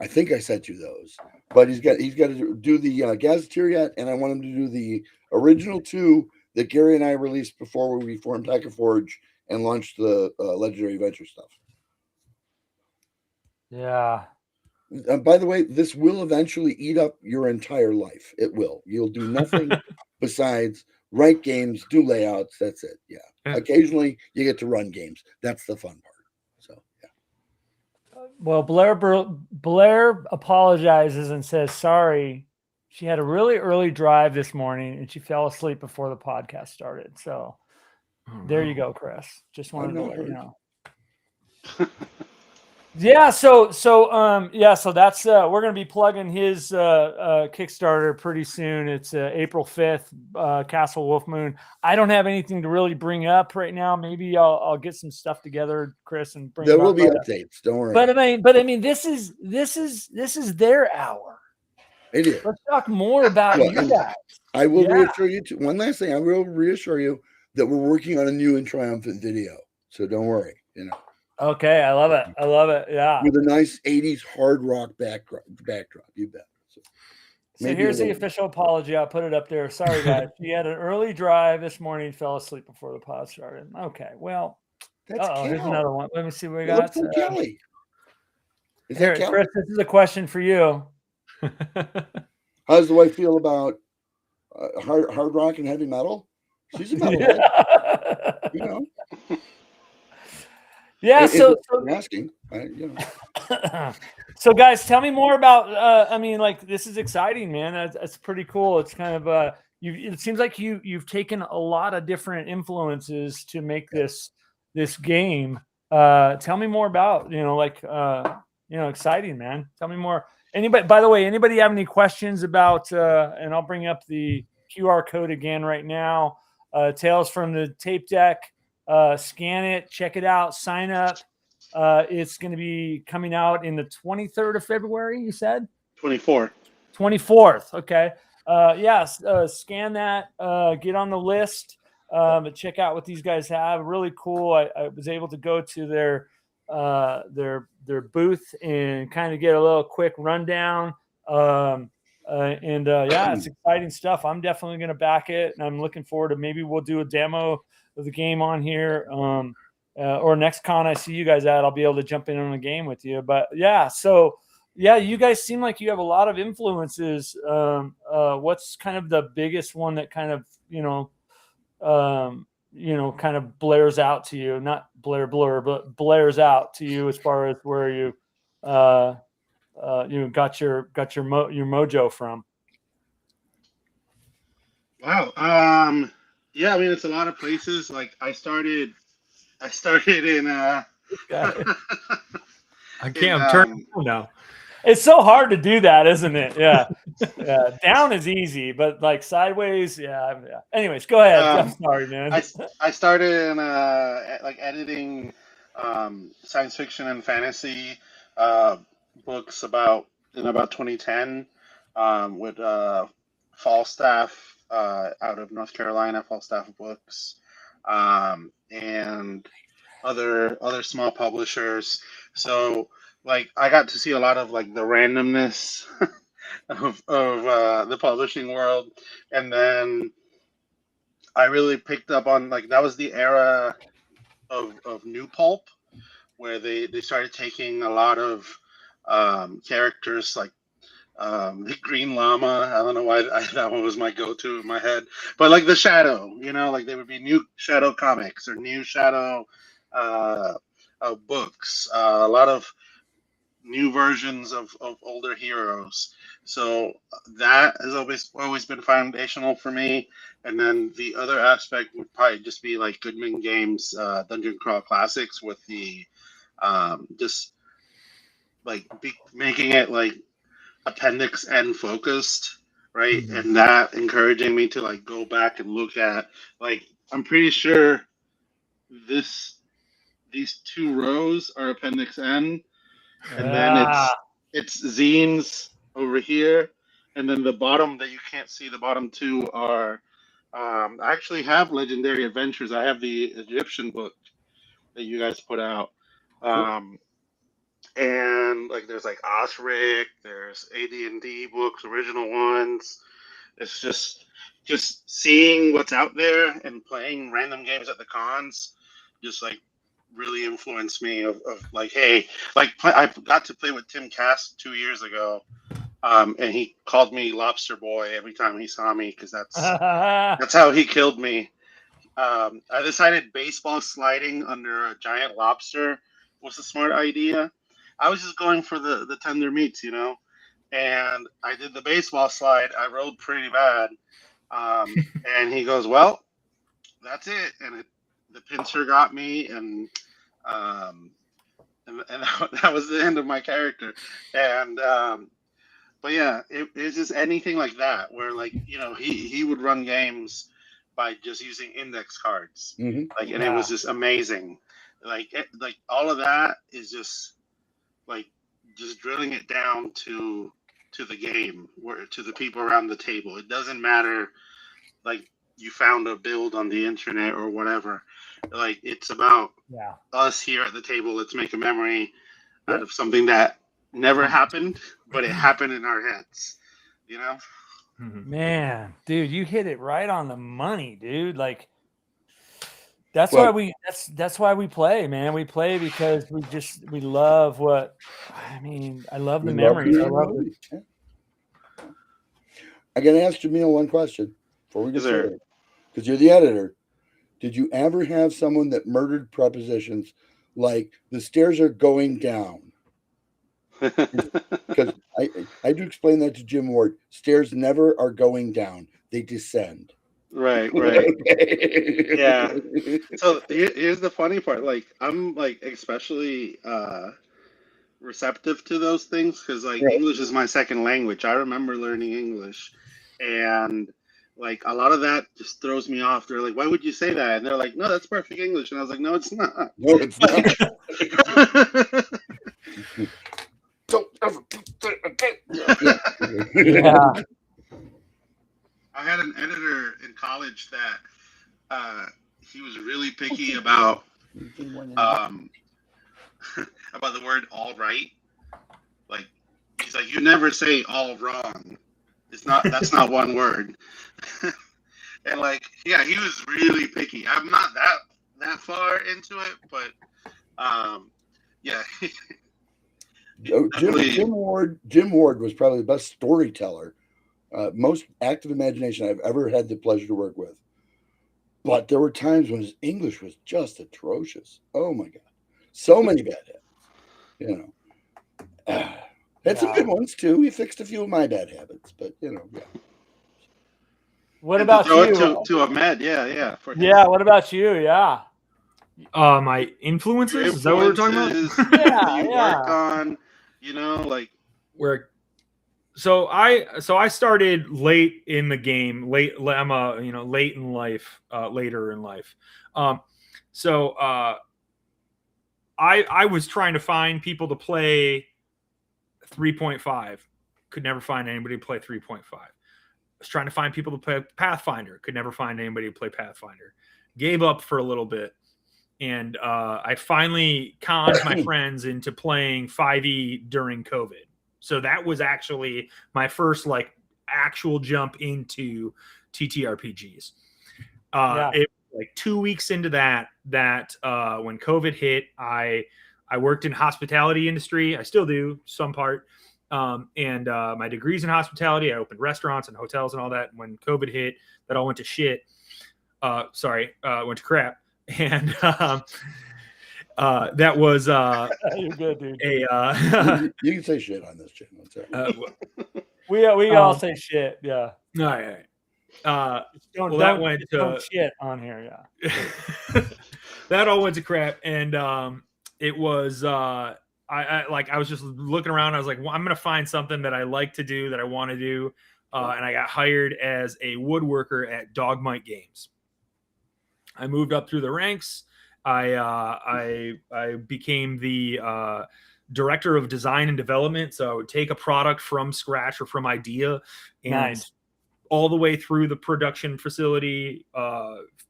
I think I sent you those, but he's got to do the gazetteer yet, and I want him to do the original 2 that Gary and I released before we formed Pack Forge and launched the Legendary Adventure stuff. Yeah. By the way, this will eventually eat up your entire life. It will. You'll do nothing besides write games, do layouts. That's it. Yeah. Occasionally you get to run games. That's the fun part. So, yeah. Well, Blair apologizes and says, sorry, she had a really early drive this morning and she fell asleep before the podcast started. So there you go, Chris. Just wanted to let you know. Yeah, so that's we're gonna be plugging his Kickstarter pretty soon. It's April 5th, Castle Wolf Moon. I don't have anything to really bring up right now. Maybe I'll get some stuff together, Chris, and bring. There will be updates. Don't worry. But I mean, this is their hour. It is. Let's talk more about you guys. I will reassure you. One last thing, I will reassure you that we're working on a new and triumphant video. So don't worry. You know. Okay, I love it. I love it. Yeah. With a nice 80s hard rock backdrop. You bet. So here's the official apology. I'll put it up there. Sorry, guys. She had an early drive this morning, fell asleep before the pod started. Okay, well, here's another one. Let me see what we got. Kelly. Here, Chris, this is a question for you. How does the wife feel about hard rock and heavy metal? She's a metalhead. You know. Yeah, so asking, So guys, tell me more about I mean, like, this is exciting, man. That's pretty cool. It's kind of it seems like you've taken a lot of different influences to make this game. Tell me more about, exciting, man. Tell me more. By the way, anybody have any questions about and I'll bring up the QR code again right now. Tales from the Tape Deck. Scan it, check it out, sign up. It's going to be coming out in the 23rd of February, you said? 24th. 24th. Okay. Scan that, get on the list, check out what these guys have. Really cool. I was able to go to their booth and kind of get a little quick rundown. It's exciting stuff. I'm definitely going to back it, and I'm looking forward to maybe we'll do a demo of the game on here, or next con I see you guys at, I'll be able to jump in on a game with you. But you guys seem like you have a lot of influences. What's kind of the biggest one that kind of kind of blares out to you? Not blur, but blares out to you as far as where you got your mojo from. Wow. Yeah, I mean, it's a lot of places. Like I started in I can't. I'm turning now. It's so hard to do that, isn't it? Yeah. Yeah. Down is easy, but like sideways, yeah. Anyways, go ahead. I'm sorry, man. I started in editing science fiction and fantasy books about 2010 with Falstaff out of North Carolina, Falstaff Books, and other small publishers. So like I got to see a lot of like the randomness of the publishing world, and then I really picked up on like that was the era of new pulp, where they started taking a lot of characters like the Green Llama. I don't know why that one was my go-to in my head, but like the Shadow, like there would be new Shadow comics or new Shadow books, a lot of new versions of older heroes. So that has always been foundational for me. And then the other aspect would probably just be like Goodman Games Dungeon Crawl Classics with the just like making it like Appendix N focused, right? Mm-hmm. And that encouraging me to like go back and look at like I'm pretty sure these two rows are Appendix N, and then it's zines over here, and then the bottom that you can't see, the bottom two are I actually have Legendary Adventures. I have the Egyptian book that you guys put out. And like there's like Osric, there's AD&D books, original ones. It's just seeing what's out there and playing random games at the cons just like really influenced me of like, hey, like I got to play with Tim Cass 2 years ago, and he called me Lobster Boy every time he saw me because that's how he killed me. I decided baseball sliding under a giant lobster was a smart idea. I was just going for the tender meats, and I did the baseball slide. I rolled pretty bad. And he goes, well, that's it. And the pincer got me. And and that was the end of my character. And but yeah, it's just anything like that where like he would run games by just using index cards, like, and it was just amazing. Like all of that is just like just drilling it down to the game, where to the people around the table. It doesn't matter like you found a build on the internet or whatever. Like it's about us here at the table. Let's make a memory out of something that never happened, but it happened in our heads. Man, dude, you hit it right on the money, dude. Like that's why we play, man. We play because we love what I love the memories. I love it. I gotta ask Yamil one question before we get started, because you're the editor. Did you ever have someone that murdered prepositions like the stairs are going down? Because I do explain that to Jim Ward. Stairs never are going down; they descend. Right. Yeah. So here's the funny part. Like I'm like especially receptive to those things because like English is my second language. I remember learning English, and like a lot of that just throws me off. They're like, "Why would you say that?" And they're like, "No, that's perfect English." And I was like, "No, it's not. No, it's not." Don't ever say again. Yeah. I had an editor in college that he was really picky about about the word "all right." Like he's like, "You never say all wrong. That's not one word." And like, yeah, he was really picky. I'm not that far into it, but yeah. Jim Ward was probably the best storyteller, most active imagination I've ever had the pleasure to work with. But there were times when his English was just atrocious. Oh my God. So many bad habits, Had some good ones too. He fixed a few of my bad habits, but What about you? To Ahmed, yeah. What about you? Yeah. My influences? Is that what we're talking about? You work on, like where. So I started late in the game. I'm late in life, later in life. So I was trying to find people to play 3.5. Could never find anybody to play 3.5. I was trying to find people to play Pathfinder. Could never find anybody to play Pathfinder. Gave up for a little bit. And I finally conned my friends into playing 5e during COVID. So that was actually my first like actual jump into TTRPGs. It like 2 weeks into that when COVID hit, I worked in hospitality industry. I still do some part. And my degree's in hospitality. I opened restaurants and hotels and all that. And when COVID hit, that all went to shit. Went to crap. And that was you're good, dude. You can say shit on this channel. We all say shit. Yeah. All right. That went to shit on here. Yeah. That all went to crap, and it was I was just looking around. I was like, well, I'm gonna find something that I like to do, that I want to do, and I got hired as a woodworker at Dogmite Games. I moved up through the ranks. I became the director of design and development. So I would take a product from scratch or from idea and all the way through the production facility,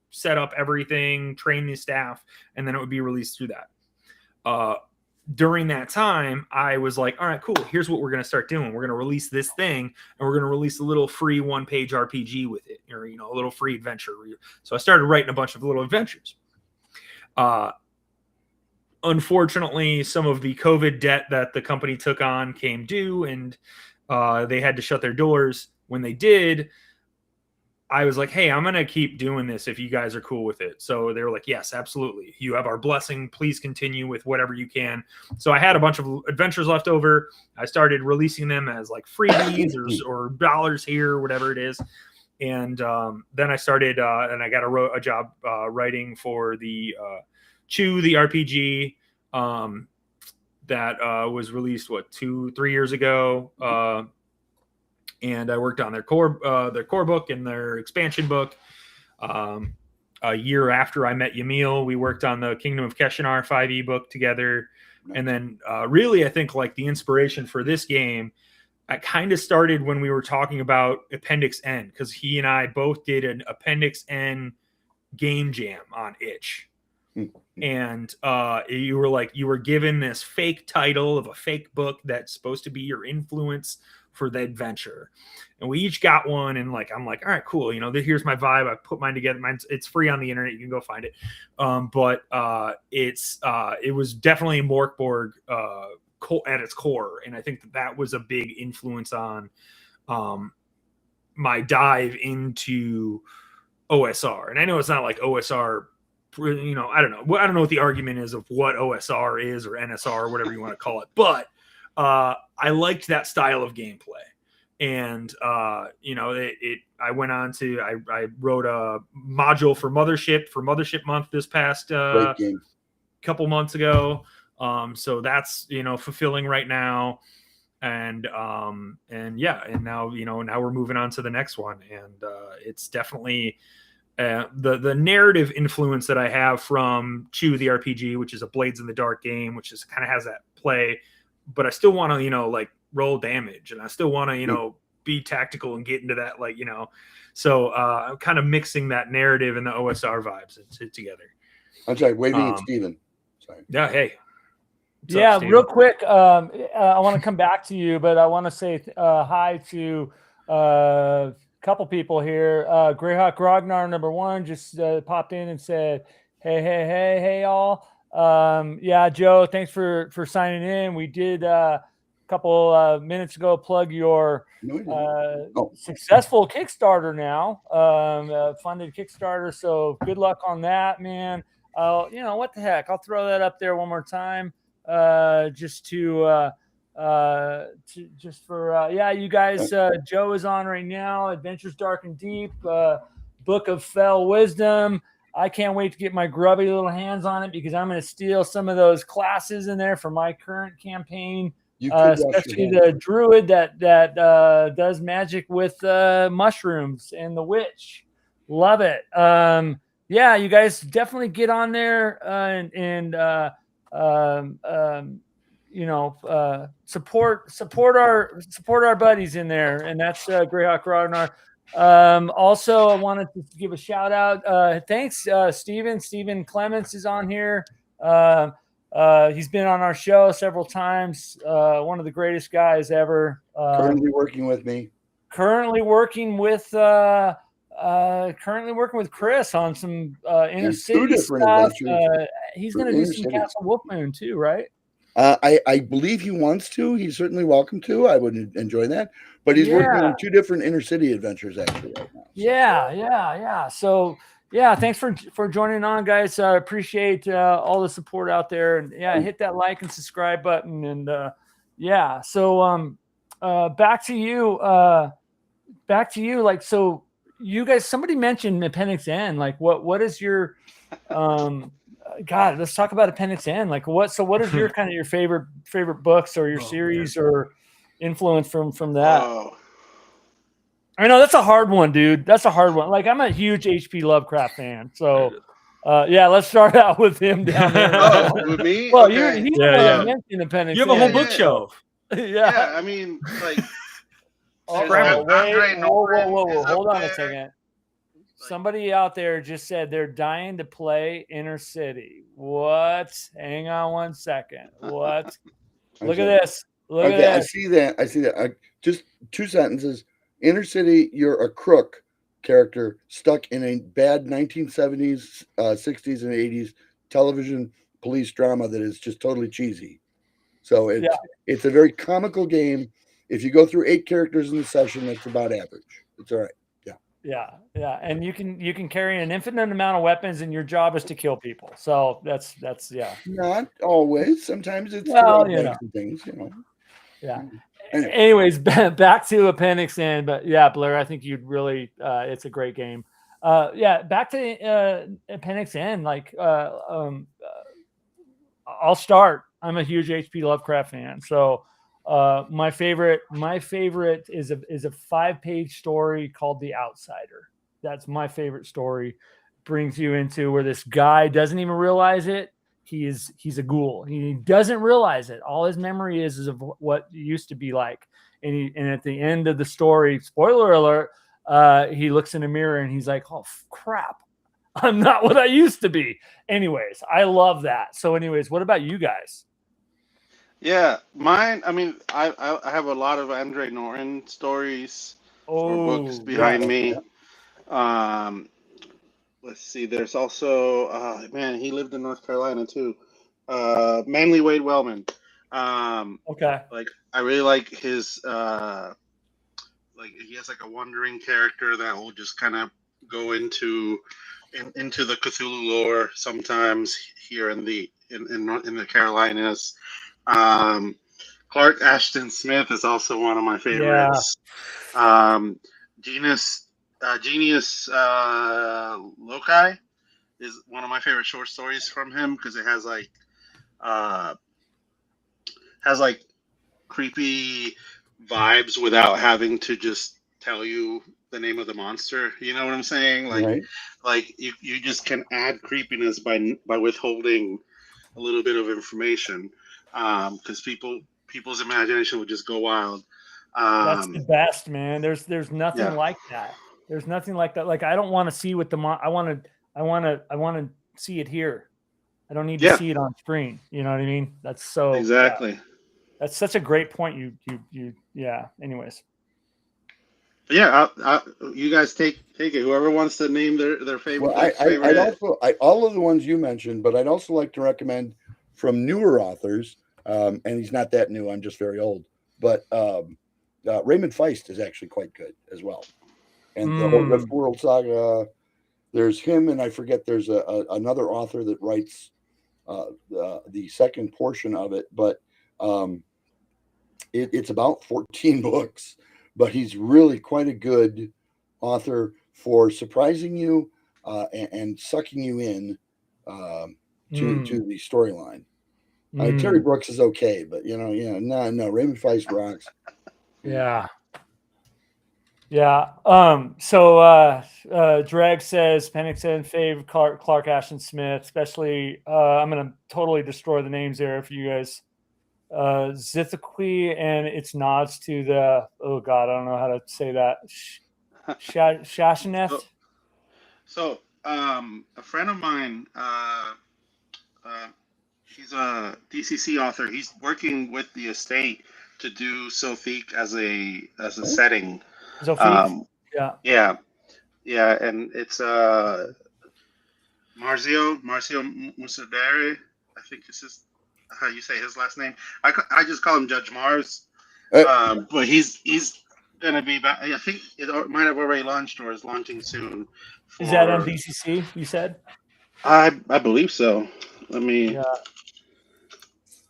set up everything, train the staff, and then it would be released through that. During that time, I was like, all right, cool. Here's what we're going to start doing. We're going to release this thing, and we're going to release a little free one-page RPG with it, or, a little free adventure. So I started writing a bunch of little adventures. Unfortunately, some of the COVID debt that the company took on came due, and they had to shut their doors. When they did, I was like, hey, I'm going to keep doing this if you guys are cool with it. So they were like, yes, absolutely. You have our blessing. Please continue with whatever you can. So I had a bunch of adventures left over. I started releasing them as like freebies or dollars here, whatever it is. And then I started, and I got a job writing for the Chew, the RPG. that was released 2-3 years ago, and I worked on their core book and their expansion book. A year after I met Yamil, we worked on the Kingdom of Keshinar 5e book together. And then really, I think like the inspiration for this game, I kind of started when we were talking about Appendix N, because he and I both did an Appendix N game jam on Itch. And you were given this fake title of a fake book that's supposed to be your influence for the adventure, and we each got one, and I'm like, all right, cool, here's my vibe. I put mine together. It's free on the internet, you can go find it. But it was definitely Morkborg at its core, and I think that was a big influence on my dive into OSR. And I know it's not like OSR, I don't know what the argument is of what OSR is, or NSR, or whatever you want to call it, but I liked that style of gameplay. And I went on to I wrote a module for Mothership Month this past couple months ago. So that's fulfilling right now. And now now we're moving on to the next one, and it's definitely the narrative influence that I have from Chew the RPG, which is a Blades in the Dark game, which is kind of has that play, but I still want to roll damage, and I still want to be tactical and get into that so I'm kind of mixing that narrative and the OSR vibes together. I'm sorry, waving at Steven. Sorry. Yeah, hey. What's up, real quick, I want to come back to you, but I want to say hi to a couple people here. Greyhawk Ragnar #1 just popped in and said, hey all. Joe, thanks for signing in. We did a couple minutes ago plug your successful Kickstarter now, funded Kickstarter. So good luck on that, man. What the heck? I'll throw that up there one more time. You guys, Joe is on right now. Adventures Dark and Deep, Book of Fell Wisdom. I can't wait to get my grubby little hands on it, because I'm going to steal some of those classes in there for my current campaign, especially the druid that does magic with mushrooms, and the witch. Love it. You guys definitely get on there support our buddies in there, and that's Greyhawk Ragnar. Also, I wanted to give a shout out. Thanks, Steven Clements is on here. He's been on our show several times. One of the greatest guys ever. Currently working with me. Currently working with Chris on some inner city stuff. He's going to do some Castle Wolfmoon too, right? I believe he wants to. He's certainly welcome to. I would enjoy that. But he's working on 2 different inner city adventures actually right now. So. So thanks for joining on, guys. I appreciate all the support out there, and hit that like and subscribe button, and So back to you. So you guys, somebody mentioned Appendix N. What is your God, let's talk about Appendix N. What is your kind of your favorite books, or your series, or influence from that? Oh. I know that's a hard one, dude. That's a hard one. I'm a huge H.P. Lovecraft fan, so let's start out with him down there. With me? Well, okay. he's mentioned Appendix. You have a whole bookshelf. Yeah, I mean, whoa! Hold on a second. Somebody out there just said they're dying to play Inner City. What? Hang on one second. What? Look at this. Look at this. I see that. Just 2 sentences. Inner City, you're a crook character stuck in a bad 1970s, 60s, and 80s television police drama that is just totally cheesy. So it's a very comical game. If you go through 8 characters in the session, that's about average. It's all right. Yeah, and you can carry an infinite amount of weapons, and your job is to kill people. So that's Not always. Sometimes it's things, Yeah. Anyways, back to Appendix N. But Blair, I think you'd really it's a great game. Back to Appendix N. I'll start. I'm a huge H.P. Lovecraft fan. So my favorite is a 5-page story called The Outsider. That's my favorite story. Brings you into where this guy doesn't even realize it. He's a ghoul. He doesn't realize it. All his memory is of what it used to be like. And at the end of the story, spoiler alert, he looks in a mirror and he's like, oh crap, I'm not what I used to be. Anyways, I love that. So anyways, what about you guys? Yeah, mine. I mean, I have a lot of Andre Norton stories or books behind me. Let's see. There's also man, he lived in North Carolina too. Manly Wade Wellman. Okay. Like I really like his like he has like a wandering character that will just kind of go into the Cthulhu lore sometimes here in the Carolinas. Clark Ashton Smith is also one of my favorites. Genius Loci is one of my favorite short stories from him because it has like creepy vibes without having to just tell you the name of the monster. You know what I'm saying? Like, Right. like you just can add creepiness by withholding a little bit of information, because people's imagination would just go wild. That's the best, man. There's nothing like that. There's nothing like that. Like I don't want to see what I want to see it here. I don't need to see it on screen. You know what I mean? That's so exactly. That's such a great point. You anyways. Yeah, you guys take it. Whoever wants to name their favorite. Well, I'd also all of the ones you mentioned, but I'd also like to recommend from newer authors. And he's not that new. I'm just very old. But Raymond Feist is actually quite good as well. And the whole Rift World saga. There's him, and I forget. There's another author that writes the second portion of it, but it's about 14 books. But he's really quite a good author for surprising you and sucking you in to the storyline. Terry Brooks is okay, but no, Raymond Feist rocks. Yeah. So Dreg says Panic said fave Clark Ashton Smith, especially I'm gonna totally destroy the names there for you guys. Zithiqui, and it's nods to the I don't know how to say that. Shashaneth. So a friend of mine, he's a DCC author. He's working with the estate to do Sothique as a setting. Sothique? Yeah, and it's Marcio Musadere, I think this is how you say his last name. I just call him Judge Mars, but he's gonna be back. I think it might have already launched or is launching soon. Is that on DCC? You said? I believe so. Let me.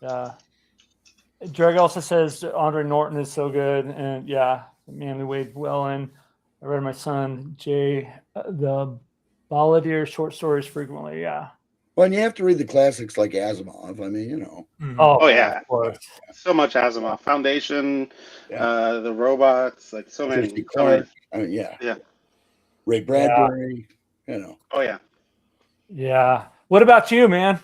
Yeah. Dreg also says Andre Norton is so good, and Manly Wade Wellman. I read my son Jay the Balladeer short stories frequently. Yeah. Well, and you have to read the classics like Asimov. I mean, Oh yeah, so much Asimov. Foundation, the robots, like so many. Clark. I mean, yeah. Ray Bradbury. Oh yeah. Yeah. What about you, man?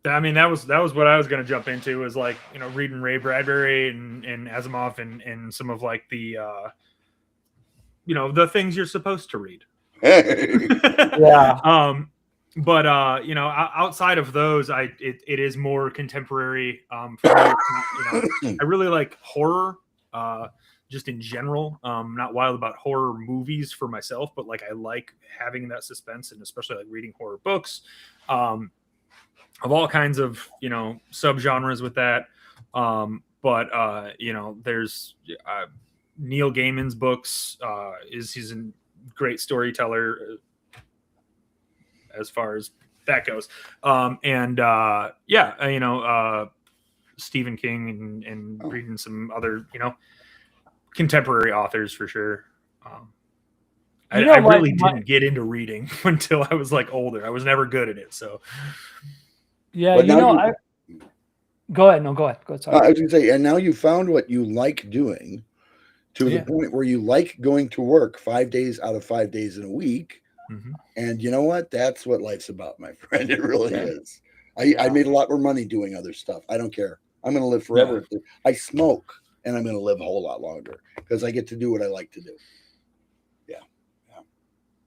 I mean, that was what I was going to jump into, was like, reading Ray Bradbury and Asimov and some of like the the things you're supposed to read. Yeah. But outside of those, it is more contemporary. For me, I really like horror, just in general. Not wild about horror movies for myself, but like I like having that suspense, and especially like reading horror books, of all kinds of subgenres with that. But there's Neil Gaiman's books. He's a great storyteller as far as that goes. Stephen King and reading some other, contemporary authors for sure. I really didn't get into reading until I was like older. I was never good at it. So yeah, Go ahead. No, go ahead. Go ahead. Sorry. I was going to say, and now you found what you like doing to the point where you like going to work 5 days out of 5 days in a week. Mm-hmm. And you know what? That's what life's about, my friend. It really is. I made a lot more money doing other stuff. I don't care. I'm going to live forever. Yeah. I smoke, and I'm going to live a whole lot longer because I get to do what I like to do.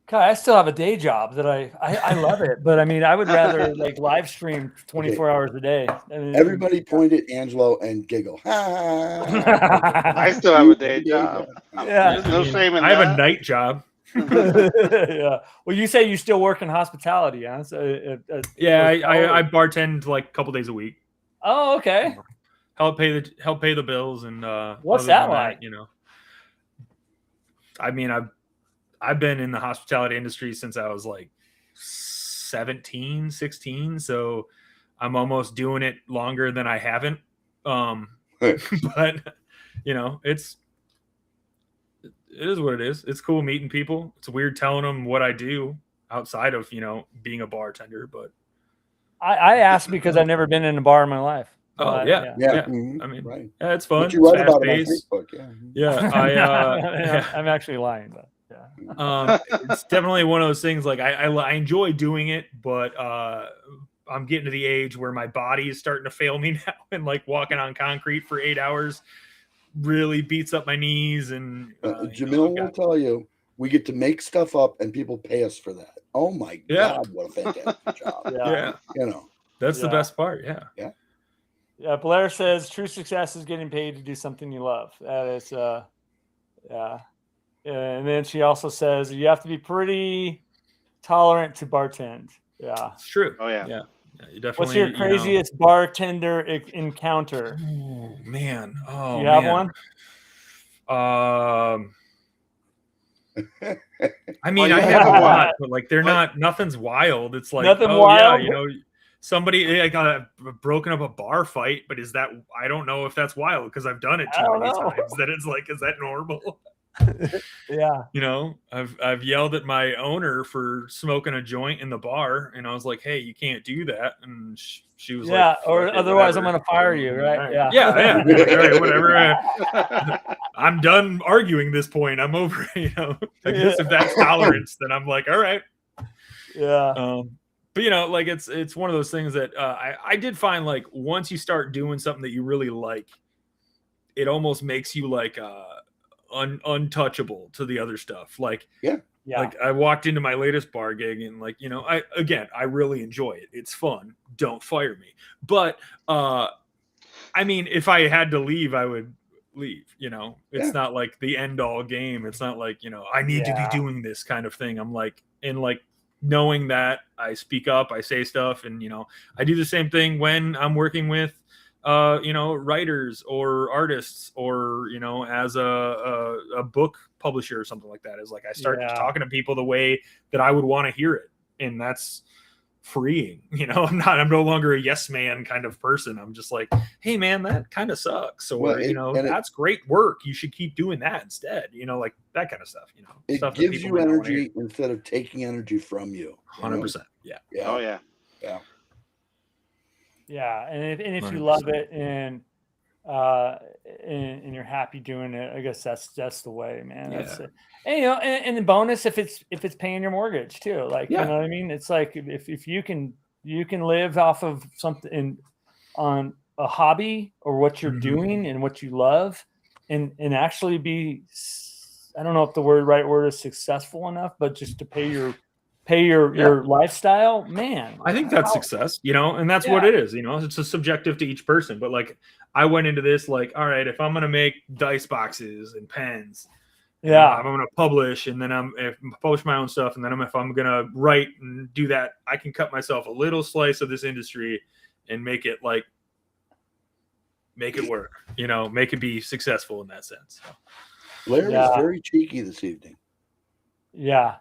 God, I still have a day job that I love it, but I mean, I would rather like live stream 24 hours a day. I mean, everybody point at Angelo and giggle. I still have a day job. Yeah, there's no shame in that. I have a night job. Yeah. Well, you say you still work in hospitality, huh? So, I bartend like a couple days a week. Oh, okay. Help pay the bills and what's that like? I mean, I've been in the hospitality industry since I was like 17, 16. So I'm almost doing it longer than I haven't. But it is what it is. It's cool meeting people. It's weird telling them what I do outside of, being a bartender, but I asked because I've never been in a bar in my life. Oh yeah. Mm-hmm. I mean, right. Yeah, it's fun. But you write about it on Facebook, I'm actually lying, but yeah. It's definitely one of those things. Like I enjoy doing it, but I'm getting to the age where my body is starting to fail me now, and like walking on concrete for 8 hours really beats up my knees. And Yamil will tell you, we get to make stuff up, and people pay us for that. Oh my God, what a fantastic job! That's the best part. Yeah, Blair says true success is getting paid to do something you love. That is, and then she also says you have to be pretty tolerant to bartend. Yeah, it's true. Oh yeah. You definitely. What's your craziest bartender encounter? Oh man. Do you have one? I mean, I have a lot, but like they're not. Nothing's wild. It's like nothing wild. Yeah, somebody got broken up a bar fight, but is that? I don't know if that's wild because I've done it too many times. That it's like, is that normal? Yeah. I've yelled at my owner for smoking a joint in the bar, and I was like, "Hey, you can't do that." And she was like, or otherwise I'm going to fire you, right? Yeah. Right, whatever. I'm done arguing this point. I'm over. I guess if that's tolerance, then I'm like, all right. Yeah. But like it's one of those things that I did find, like, once you start doing something that you really like, it almost makes you like untouchable to the other stuff. Like, like I walked into my latest bar gig, and like, I really enjoy it. It's fun. Don't fire me. But I mean, if I had to leave, I would leave. It's not like the end all game. It's not like, I need to be doing this kind of thing. I'm like, and like, knowing that I speak up, I say stuff, and I do the same thing when I'm working with writers or artists, or as a book publisher or something like that. Is like I start talking to people the way that I would want to hear it, and that's freeing. I'm no longer a yes man kind of person. I'm just like, hey man, that kind of sucks, or that's great work, you should keep doing that instead, like that kind of stuff. It stuff gives you energy instead of taking energy from you. 100%. Oh yeah. Yeah, and if you love it and you're happy doing it, I guess that's the way, man. That's it. And and the bonus if it's paying your mortgage too, like you know what I mean. It's like if you can live off of something on a hobby or what you're doing and what you love, and actually be, I don't know if the right word is successful enough, but just to pay your lifestyle, man. I think that's success, and that's what it is. It's a subjective to each person. But like, I went into this like, all right, if I'm going to make dice boxes and pens, I'm going to publish, and then if I publish my own stuff, and then if I'm going to write and do that, I can cut myself a little slice of this industry and make it work, make it be successful in that sense. So. Blair is very cheeky this evening. Yeah.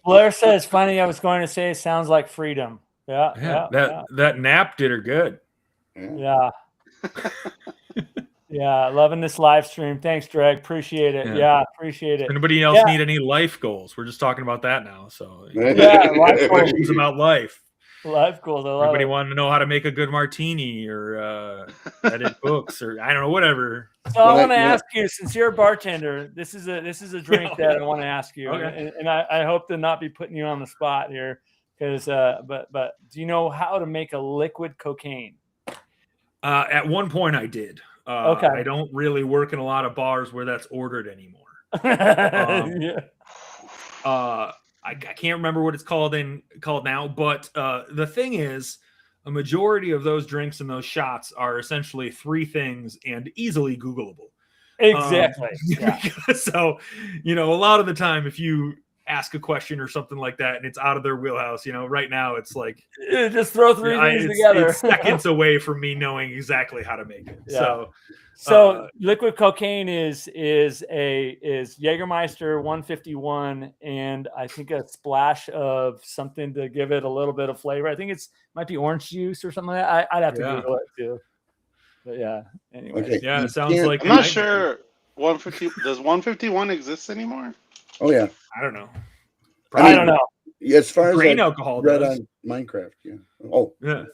Blair says, funny, I was going to say, sounds like freedom. That nap did her good. Loving this live stream. Thanks, Greg. Appreciate it. Appreciate it. Anybody else need any life goals? We're just talking about that now. So life questions about life. Life goals. I love Everybody it. wanted to know how to make a good martini or edit books or I don't know, whatever. So I want to ask you, since you're a bartender, this is a drink that I want to ask you, Okay. and I hope to not be putting you on the spot here, because but do you know how to make a liquid cocaine? At one point, I did. Okay. I don't really work in a lot of bars where that's ordered anymore. Yeah. I can't remember what it's called now, but the thing is, a majority of those drinks and those shots are essentially three things and easily Googleable. Exactly. Yeah. So, a lot of the time, if you ask a question or something like that and it's out of their wheelhouse, right now it's like just throw three things together. It's seconds away from me knowing exactly how to make it. Yeah. So liquid cocaine is Jägermeister 151 and I think a splash of something to give it a little bit of flavor. I think might be orange juice or something like that. I'd have to Google it too. But yeah, anyway. Okay. Yeah, it sounds like I'm not sure 150 does 151 exist anymore? Oh yeah. I don't know. I don't know. As far as grain alcohol read does. on Minecraft, yeah. Oh. Yeah.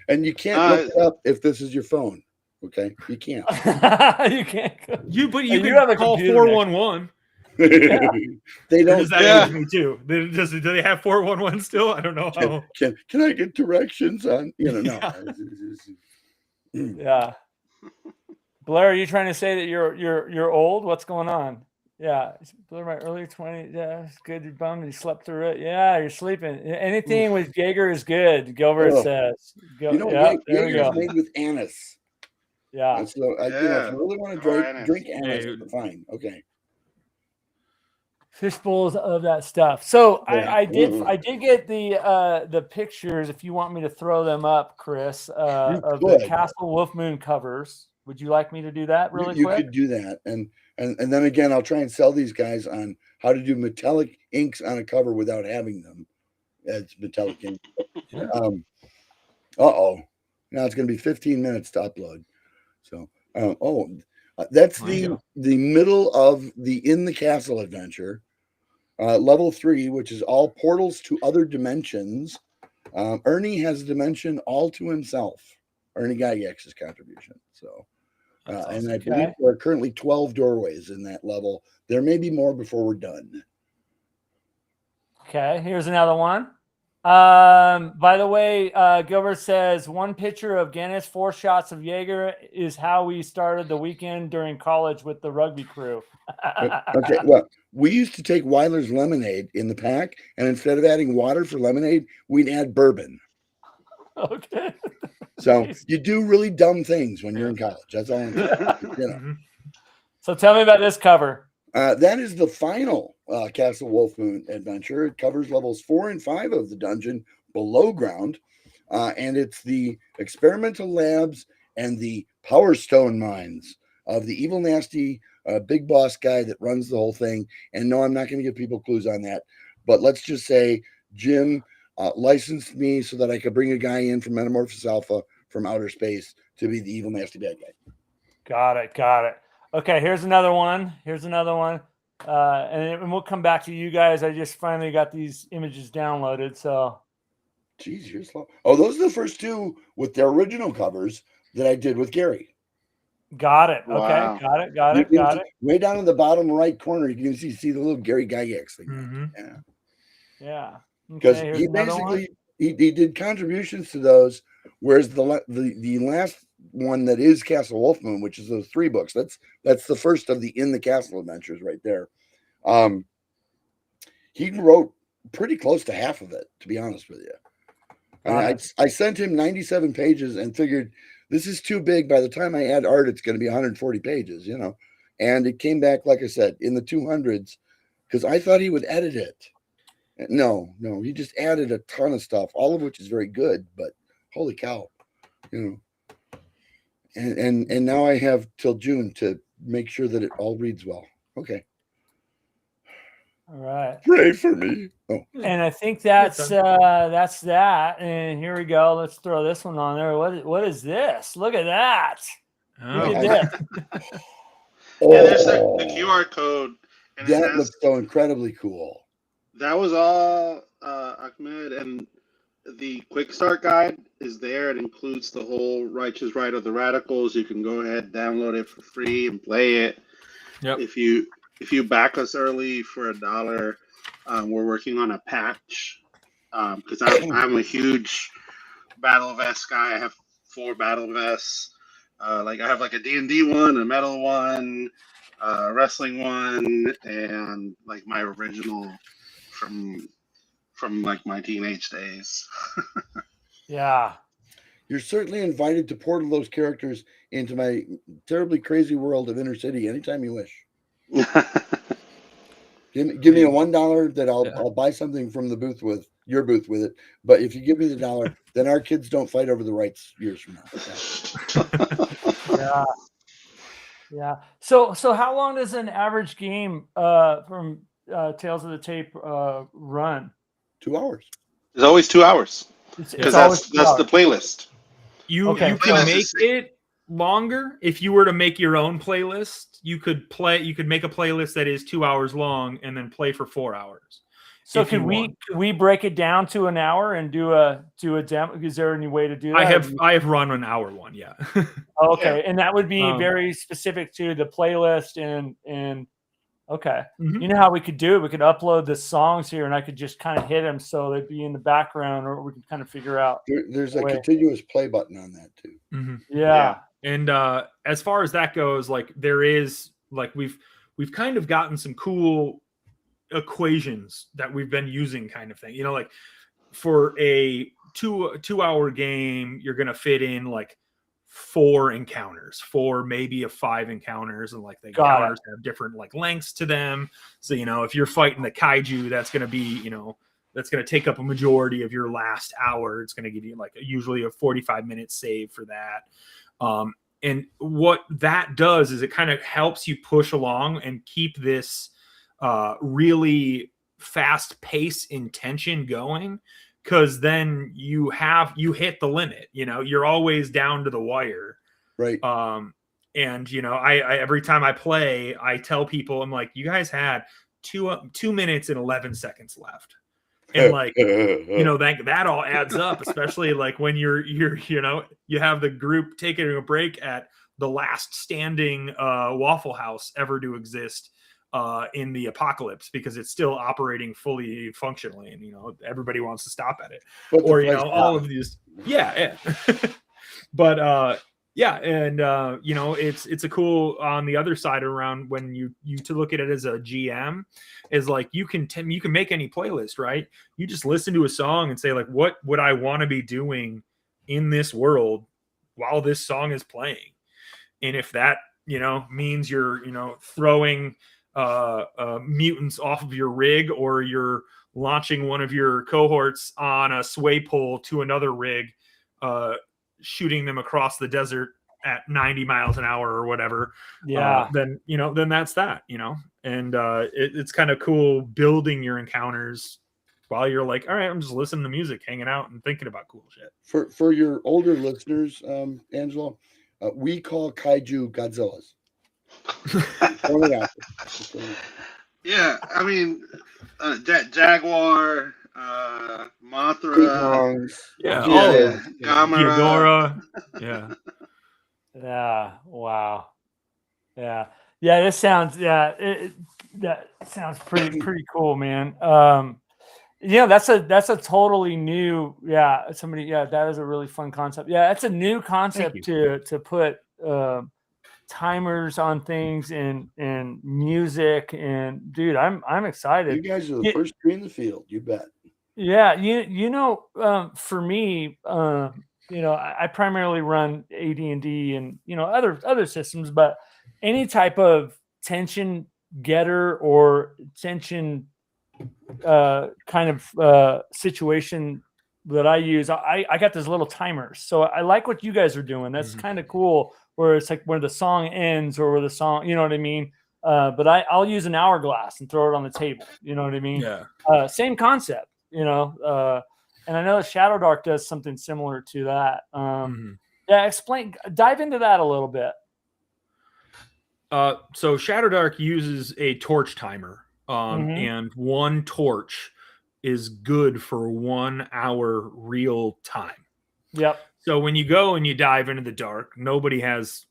And you can't look it up if this is your phone. Okay, you can't. You can't. But you can have a call computer 411. They don't. Does that age me too? Do they have 411 still? I don't know how. Can I get directions on? No. Yeah. Blair, are you trying to say that you're old? What's going on? Yeah, Blair, my early 20s. Yeah, it's good. You're bummed. You slept through it. Yeah, you're sleeping. Anything with Jaeger is good. Gilbert says. Jaeger is made with anise. Yeah. So if you really want to drink anise, fine. Okay. Fish bowls of that stuff. So I did get the pictures. If you want me to throw them up, Chris, of the Castle Wolf Moon covers. Would you like me to do that really quick? You could do that, and then again, I'll try and sell these guys on how to do metallic inks on a cover without having them as metallic ink. Now it's going to be 15 minutes to upload. So, that's the middle of the In the Castle adventure, level 3, which is all portals to other dimensions. Ernie has a dimension all to himself. Ernie Gygax's contribution. So, and I believe there are currently 12 doorways in that level. There may be more before we're done. Okay, here's another one. By the way, Gilbert says 1 picture of Guinness, 4 shots of Jaeger is how we started the weekend during college with the rugby crew. Okay, well, we used to take Weiler's lemonade in the pack, and instead of adding water for lemonade, we'd add bourbon. Okay. So you do really dumb things when you're in college. That's all I'm saying. So tell me about this cover. That is the final Castle Wolf Moon adventure. It covers levels 4 and 5 of the dungeon below ground. And it's the experimental labs and the Power Stone mines of the evil, nasty big boss guy that runs the whole thing. And no, I'm not going to give people clues on that. But let's just say Jim licensed me so that I could bring a guy in from Metamorphosis Alpha from outer space to be the evil, nasty bad guy. Got it. Okay, here's another one. And we'll come back to you guys. I just finally got these images downloaded. So, geez, you're slow. Oh, those are the first 2 with their original covers that I did with Gary. Got it. Okay, wow. got it. Way down in the bottom right corner, you can see the little Gary Gygax thing. Mm-hmm. Yeah. Because he basically he did contributions to those, whereas the last one that is Castle Wolf Moon, which is those 3 books, that's the first of the In the Castle adventures right there. He wrote pretty close to half of it, to be honest with you. I sent him 97 pages and figured this is too big. By the time I add art, it's going to be 140 pages, and it came back, like I said, in the 200s, because I thought he would edit it. No, he just added a ton of stuff, all of which is very good, but holy cow, And now I have till June to make sure that it all reads well. Okay. All right. Pray for me. Oh. And I think that's that. And here we go. Let's throw this one on there. What is this? Look at that. Look at this. Yeah, there's the QR code. And that looks so incredibly cool. That was all Ahmed and the quick start guide is there. It includes the whole Righteous Right of the Radicals. You can go ahead, download it for free, and play it. Yep. If you back us early for $1, we're working on a patch because I'm a huge battle vest guy. I have 4 battle vests. I have like a D&D one, a metal one, a wrestling one, and like my original from like my teenage days. Yeah. You're certainly invited to portal those characters into my terribly crazy world of Inner City anytime you wish. Give me a $1 that I'll buy something from the booth with your booth with it. But if you give me the $1, then our kids don't fight over the rights years from Yeah. now. Yeah. So how long does an average game from Tales of the Tape run? 2 hours. It's always 2 hours always because that's the playlist. You can make it longer. If you were to make your own playlist, you could make a playlist that is 2 hours long and then play for 4 hours. So could we break it down to an hour and do a demo? Is there any way to do that? I have run an hour one, yeah. Okay, yeah. And that would be very specific to the playlist and okay. Mm-hmm. You know how we could do it? We could upload the songs here, and I could just kind of hit them so they'd be in the background, or we could kind of figure out. There's a continuous play button on that too. Mm-hmm. Yeah. And as far as that goes, like there is like we've kind of gotten some cool equations that we've been using, kind of thing. You know, like for a two-hour game, you're gonna fit in like 4 encounters, 4 maybe 5 encounters, and like the encounters have different like lengths to them. So you know, if you're fighting the kaiju, that's gonna be, you know, that's gonna take up a majority of your last hour. It's gonna give you like usually a 45-minute save for that. And what that does is it kind of helps you push along and keep this really fast pace intention going, because then you hit the limit. You know, you're always down to the wire, right? And you know, I every time I play, I tell people, I'm like, you guys had 2 minutes and 11 seconds left, and like you know, that all adds up, especially like when you're you know, you have the group taking a break at the last standing Waffle House ever to exist in the apocalypse, because it's still operating fully functionally, and you know, everybody wants to stop at it, or you know, all of these, yeah. But yeah, and you know, it's a cool on the other side around when you to look at it as a GM is like you can make any playlist, right? You just listen to a song and say like, what would I want to be doing in this world while this song is playing? And if that, you know, means you're, you know, throwing mutants off of your rig, or you're launching one of your cohorts on a sway pole to another rig, shooting them across the desert at 90 miles an hour or whatever, then, you know, then that's that, you know. And it's kind of cool building your encounters while you're like, all right, I'm just listening to music, hanging out and thinking about cool shit. For your older listeners, Angelo, we call kaiju Godzillas. Yeah, I mean, Jaguar, Mothra, Gamera, yeah, wow, yeah. This sounds that sounds pretty cool, man. Yeah, that's a totally new, that is a really fun concept. Yeah, that's a new concept to put timers on things and music, and dude, I'm excited. You guys are the first tree in the field, you bet. Yeah, you know, for me, you know, I primarily run AD&D and, you know, other systems, but any type of tension getter or tension kind of situation that I use, I got those little timers. So I like what you guys are doing. That's kind of cool, where it's like where the song ends or where the song, you know what I mean? But I'll use an hourglass and throw it on the table. You know what I mean? Yeah. Same concept, you know. And I know Shadow Dark does something similar to that. Yeah, dive into that a little bit. So Shadow Dark uses a torch timer, and one torch is good for 1 hour real time. Yep. So when you go and you dive into the dark, nobody has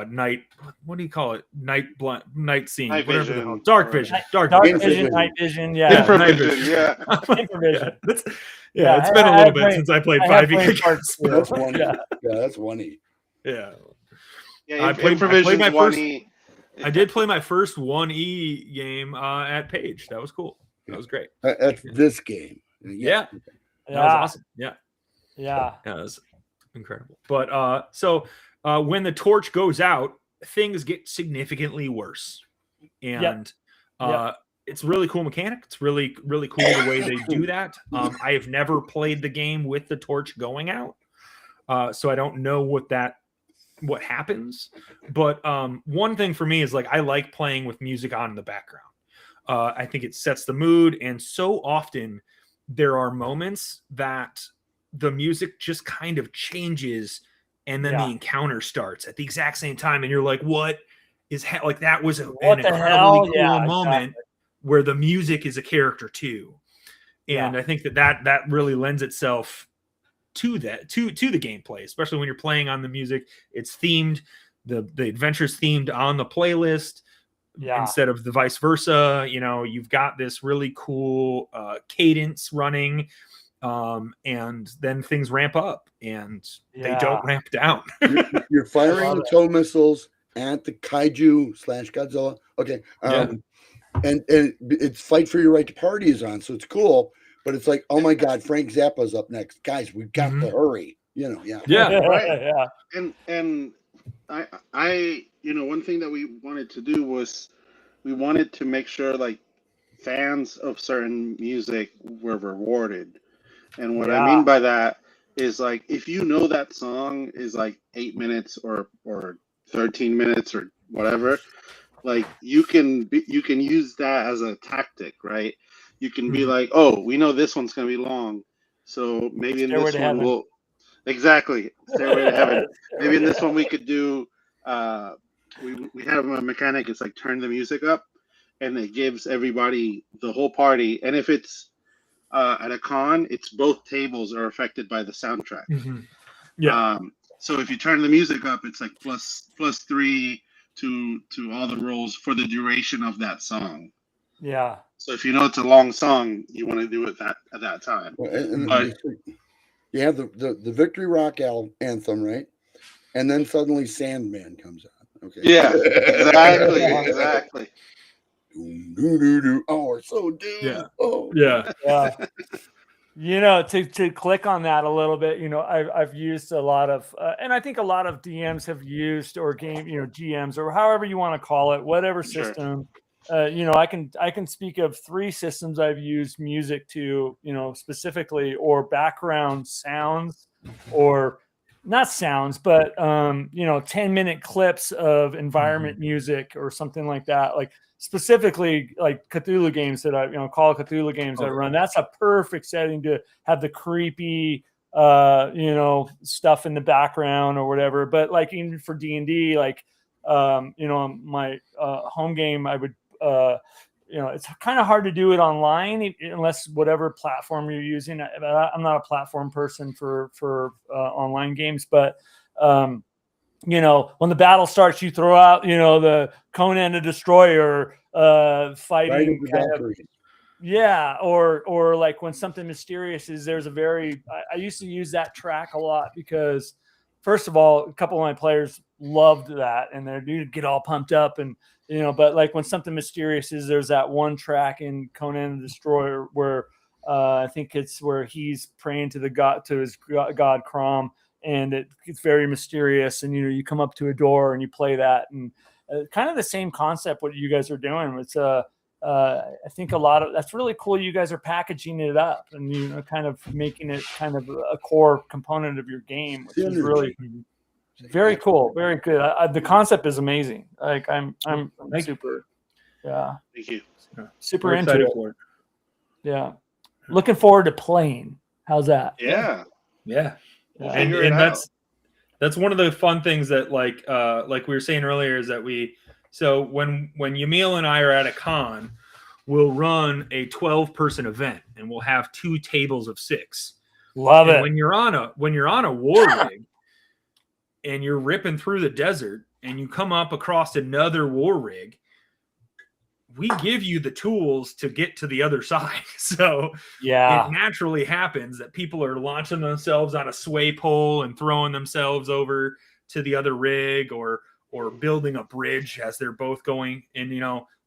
night, what do you call it? Night seeing, Night whatever the vision, hell. Dark or- vision. Dark Infravision. vision, night vision. Yeah. Infravision, yeah. Infravision. Yeah, it's been a little bit since I played 5e. That's one. Yeah. That's one. Yeah. Yeah, I played my Infravision's first. 1E. I did play my first 1E game at Page. That was cool. That was great. That's this game. Yeah. That was Yeah. awesome. Yeah. Yeah. Yeah, that was incredible. But when the torch goes out, things get significantly worse. And it's really cool mechanic. It's really, really cool the way they do that. I have never played the game with the torch going out. So I don't know what happens. But one thing for me is like I like playing with music on in the background. I think it sets the mood, and so often there are moments that the music just kind of changes, and then the encounter starts at the exact same time, and you're like, "What is like?" That was an incredibly cool moment where the music is a character too, and I think that really lends itself to that to the gameplay, especially when you're playing on the music. It's themed, the adventure's themed on the playlist. Instead of the vice versa, you've got this really cool cadence running, and then things ramp up and they don't ramp down. You're firing the tow missiles at the kaiju/Godzilla. Okay. And it's Fight for Your Right to Party is on, so it's cool, but it's like, oh my God, Frank Zappa's up next. Guys, we've got to hurry. Right. And I one thing that we wanted to do was we wanted to make sure like fans of certain music were rewarded. And what I mean by that is like if you know that song is like 8 minutes or 13 minutes or whatever, like you can use that as a tactic, right? You can be like, oh, we know this one's gonna be long, so maybe in this one we'll exactly Stairway to Heaven. Maybe in this one we could do we have a mechanic. It's like turn the music up, and it gives everybody the whole party. And if it's at a con, it's both tables are affected by the soundtrack. So if you turn the music up, it's like plus 3 to all the rolls for the duration of that song. Yeah. So if you know it's a long song, you want to do it at that time. And you have the Victory Rock anthem, right? And then suddenly Sandman comes on. Okay. Yeah, exactly. Oh, we're so doomed. Yeah. Oh. Yeah. To click on that a little bit, I've used a lot of, and I think a lot of DMs have used, or GMs, or however you want to call it, whatever system. I can speak of 3 systems I've used music to, specifically, or background sounds, or not sounds, but 10-minute clips of environment music or something like that. Like specifically like Cthulhu games that I, Call of Cthulhu games that I run. That's a perfect setting to have the creepy, stuff in the background or whatever. But like even for D&D, like, my home game, I would, it's kind of hard to do it online unless whatever platform you're using. I'm not a platform person for online games, but when the battle starts, you throw out, the Conan the Destroyer fighting. Or like when something mysterious is, there's I used to use that track a lot because, first of all, a couple of my players loved that and they'd get all pumped up and, but like when something mysterious is, there's that one track in Conan the Destroyer where I think it's where he's praying to his god Crom, and it's very mysterious. And, you come up to a door and you play that, and kind of the same concept what you guys are doing. It's I think that's really cool. You guys are packaging it up and, kind of making it kind of a core component of your game, which is really very cool. Very good. The concept is amazing. Like I'm super, Thank you. Super into it. Yeah. Looking forward to playing. How's that? Yeah. We'll and that's one of the fun things that like we were saying earlier is that when Yamil and I are at a con, we'll run a 12-person event, and we'll have 2 tables of 6. Love and it. when you're on a war rig and you're ripping through the desert and you come up across another war rig, we give you the tools to get to the other side. So it naturally happens that people are launching themselves on a sway pole and throwing themselves over to the other rig, or building a bridge as they're both going. And,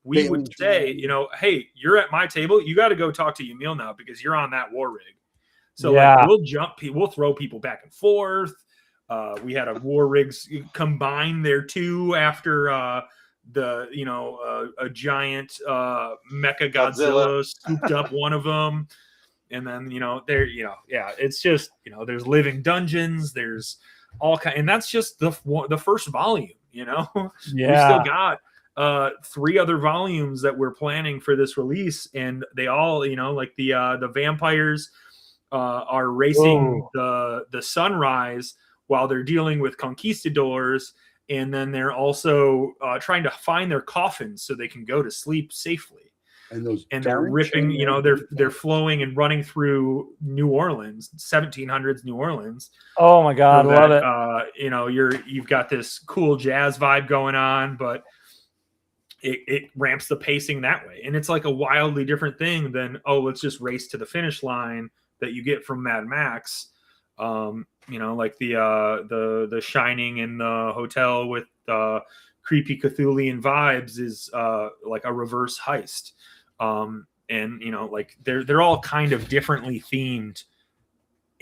we would say, hey, you're at my table. You got to go talk to Yamil now because you're on that war rig. So we'll throw people back and forth. We had a war rigs combine there too after a giant mecha Godzilla scooped up one of them. And then, it's just, there's living dungeons, there's all kind, and that's just the first volume, we still got 3 other volumes that we're planning for this release. And they all, like the vampires are racing the sunrise while they're dealing with conquistadors. And then they're also trying to find their coffins so they can go to sleep safely. And they're ripping, they're flowing and running through New Orleans, 1700s New Orleans. Oh my God, so love it. You've got this cool jazz vibe going on, but it ramps the pacing that way. And it's like a wildly different thing than, let's just race to the finish line that you get from Mad Max. Like the Shining in the hotel with creepy Cthulhian vibes is like a reverse heist. And like they're all kind of differently themed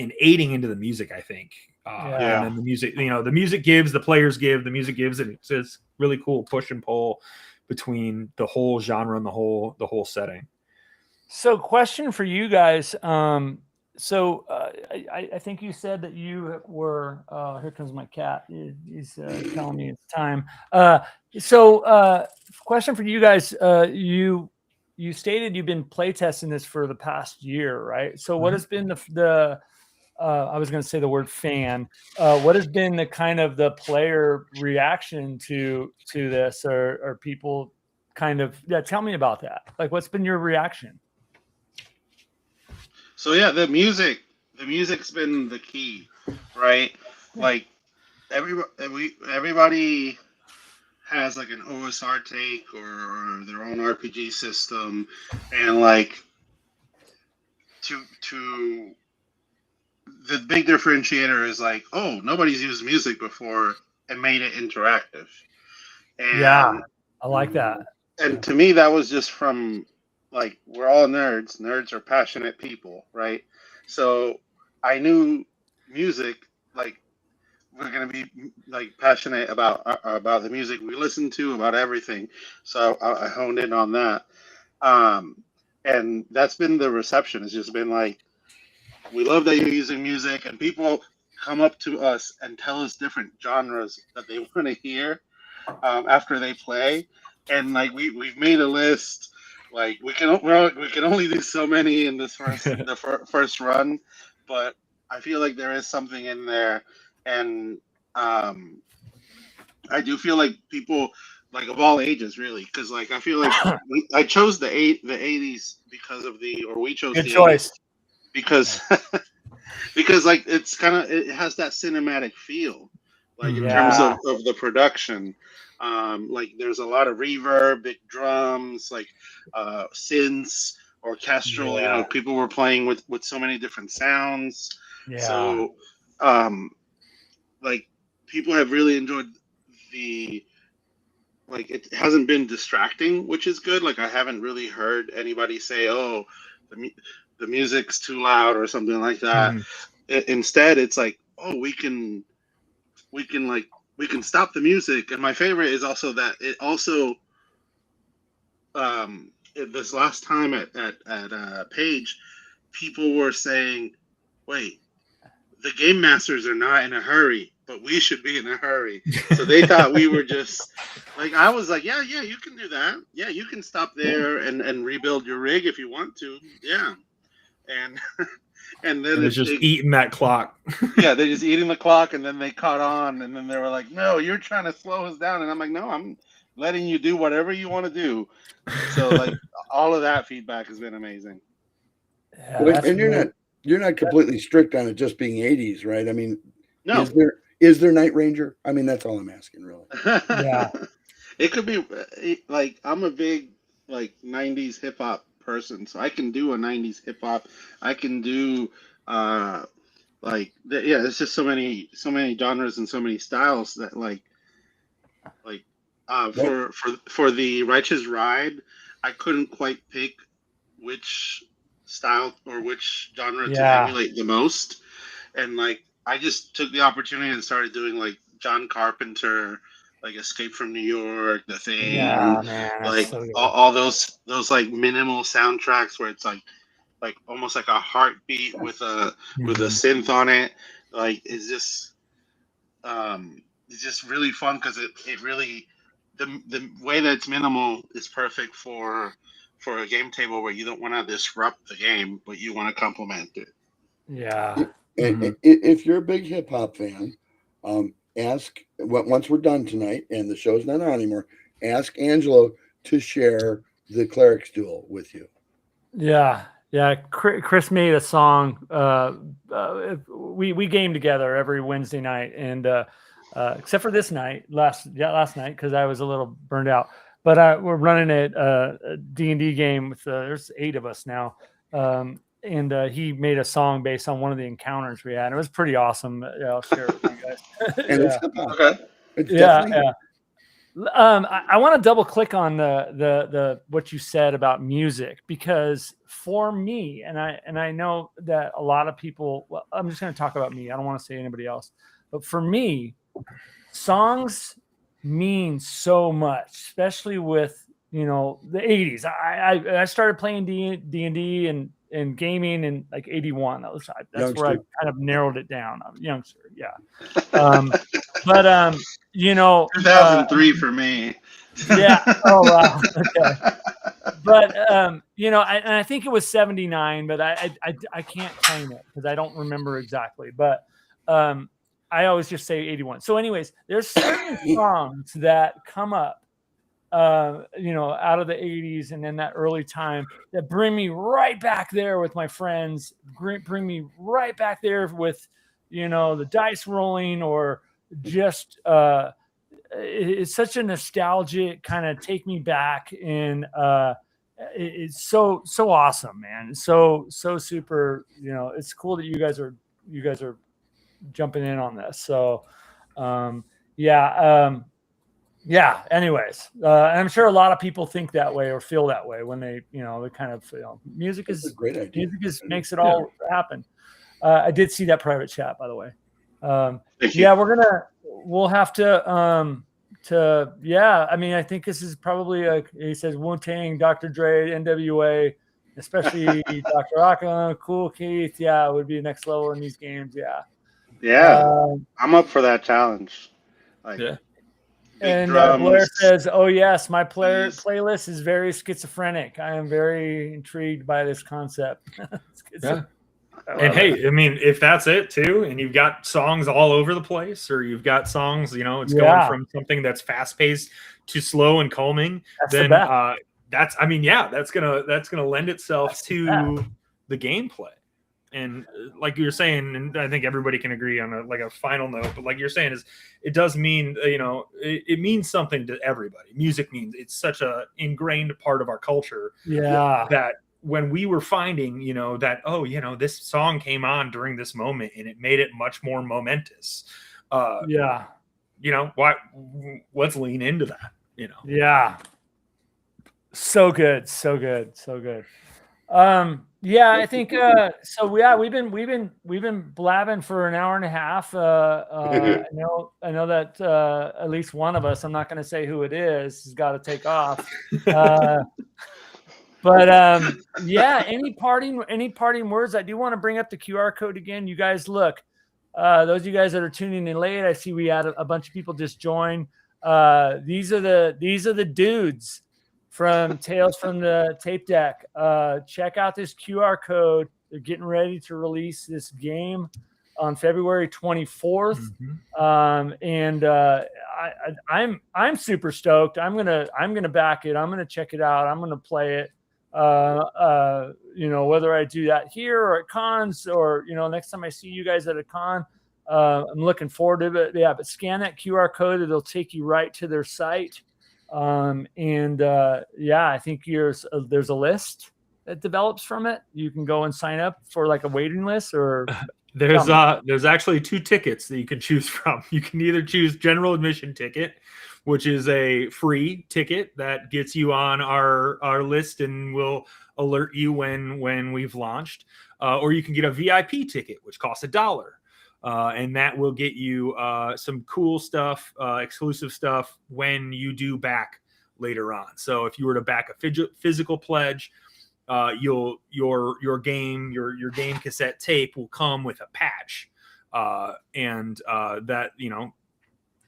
and aiding into the music, I think. And then the music, the music gives, the players give, the music gives, and it's this really cool push and pull between the whole genre and the whole setting. So question for you guys. I think you said that you were, here comes my cat. He's telling me it's time. Question for you guys. You stated you've been playtesting this for the past year, right? So what has been the I was going to say the word fan. What has been the kind of the player reaction to this, or people kind of, tell me about that. Like, what's been your reaction? So the music's been the key, right? Like everybody has like an OSR take or their own RPG system, and like to the big differentiator is like, nobody's used music before and made it interactive. And, I like that. And to me, that was just from like, we're all nerds. Nerds are passionate people, right? So I knew music, like, we're going to be like passionate about the music we listen to, about everything. So I honed in on that. And that's been the reception. It's just been like, we love that you're using music, and people come up to us and tell us different genres that they want to hear after they play. And like we've made a list. Like we can only do so many in this first run, but I feel like there is something in there, and I do feel like people like of all ages really, because like I feel like I chose the 80s because of we chose good the choice 80s because because like it has that cinematic feel, like in terms of the production. Like there's a lot of reverb, big drums, like synths, orchestral. People were playing with so many different sounds. So like people have really enjoyed it hasn't been distracting, which is good. Like I haven't really heard anybody say, the music's too loud or something like that. Instead, it's like, we can stop the music. And my favorite is also that it also this last time at Page, people were saying, wait, the game masters are not in a hurry, but we should be in a hurry. So they thought we were just like, I was like, yeah, you can do that. Yeah, you can stop there and rebuild your rig if you want to. Yeah. And then it's just eating that clock. Yeah, they're just eating the clock, and then they caught on, and then they were like, "No, you're trying to slow us down." And I'm like, "No, I'm letting you do whatever you want to do. So like all of that feedback has been amazing. Yeah, Well, and you're not completely strict on it just being 80s, right? I mean, is there Night Ranger? I mean, that's all I'm asking, really. Yeah. It could be like I'm a big like 90s hip hop person, so I can do a 90s hip hop. I can do it's just so many genres and so many styles that for the Righteous Ride, I couldn't quite pick which style or which genre to emulate the most, and like I just took the opportunity and started doing like John Carpenter, like Escape from New York, The Thing, Yeah, man, like so all those like minimal soundtracks where it's like almost like a heartbeat with a synth on it. Like it's just really fun because it really the way that it's minimal is perfect for a game table where you don't want to disrupt the game, but you want to complement it. Yeah. If you're a big hip hop fan, ask once we're done tonight and the show's not on anymore, ask Angelo to share the Clerics Duel with you. Yeah. Yeah. Chris made a song. We game together every Wednesday night, and except for this night, last night, because I was a little burned out. But we're running a D&D game with there's 8 of us now. And he made a song based on one of the encounters we had. It was pretty awesome. Yeah, I'll share it with you guys. And yeah. Okay. It's Yeah. I want to double click on the what you said about music, because for me, and I know that a lot of people, well, I'm just going to talk about me. I don't want to say anybody else, but for me, songs mean so much, especially with, the 80s. I started playing D&D and gaming in like 81. That's youngster. where I kind of narrowed it down. I'm a youngster. Yeah. But 2003 for me. Yeah. Oh wow. Okay. But I think it was 79, but I can't claim it because I don't remember exactly. But I always just say 81. So anyways, there's certain songs that come up out of the 80s and in that early time that bring me right back there with my friends, bring me right back there with the dice rolling, or just it's such a nostalgic kind of take me back, and it's so awesome, man. So super. It's cool that you guys are jumping in on this. So anyways, I'm sure a lot of people think that way or feel that way when they they kind of music is a great idea. Music makes it all happen. I did see that private chat, by the way. We'll have to I mean, I think this is probably he says Wu-Tang, Dr. Dre, NWA, especially Dr. Rocka, Cool Keith. Yeah, it would be next level in these games. I'm up for that challenge. And Blair says, "Oh yes, my playlist is very schizophrenic. I am very intrigued by this concept." And hey, I mean, if that's it too, and you've got songs all over the place, or you've got songs, it's going from something that's fast paced to slow and calming, then that's gonna lend itself to the gameplay. And like you're saying, and I think everybody can agree on a final note, but like you're saying, is it does mean it means something to everybody. Music means it's such a ingrained part of our culture. Yeah, that when we were finding, this song came on during this moment and it made it much more momentous. Why? Let's lean into that. Yeah. So good. I think so. Yeah, we've been blabbing for an hour and a half. I know that at least one of us, I'm not going to say who it is, has got to take off. But any parting words? I do want to bring up the QR code again. You guys, look, those of you guys that are tuning in late, I see we had a bunch of people just join. These are the dudes from Tales from the Tape Deck. Check out this QR code. They're getting ready to release this game. on February 24th. And I'm super stoked. I'm gonna back it. I'm gonna check it out. I'm gonna play it. Whether I do that here or at cons, or next time I see you guys at a con, I'm looking forward to it. Yeah, but scan that QR code; it'll take you right to their site. I think there's a list that develops from it. You can go and sign up for like a waiting list, or there's actually 2 tickets that you can choose from. You can either choose general admission ticket, which is a free ticket that gets you on our list and will alert you when we've launched, or you can get a VIP ticket, which costs $1. And that will get you some cool stuff, exclusive stuff when you do back later on. So if you were to back a physical pledge, your game cassette tape will come with a patch, and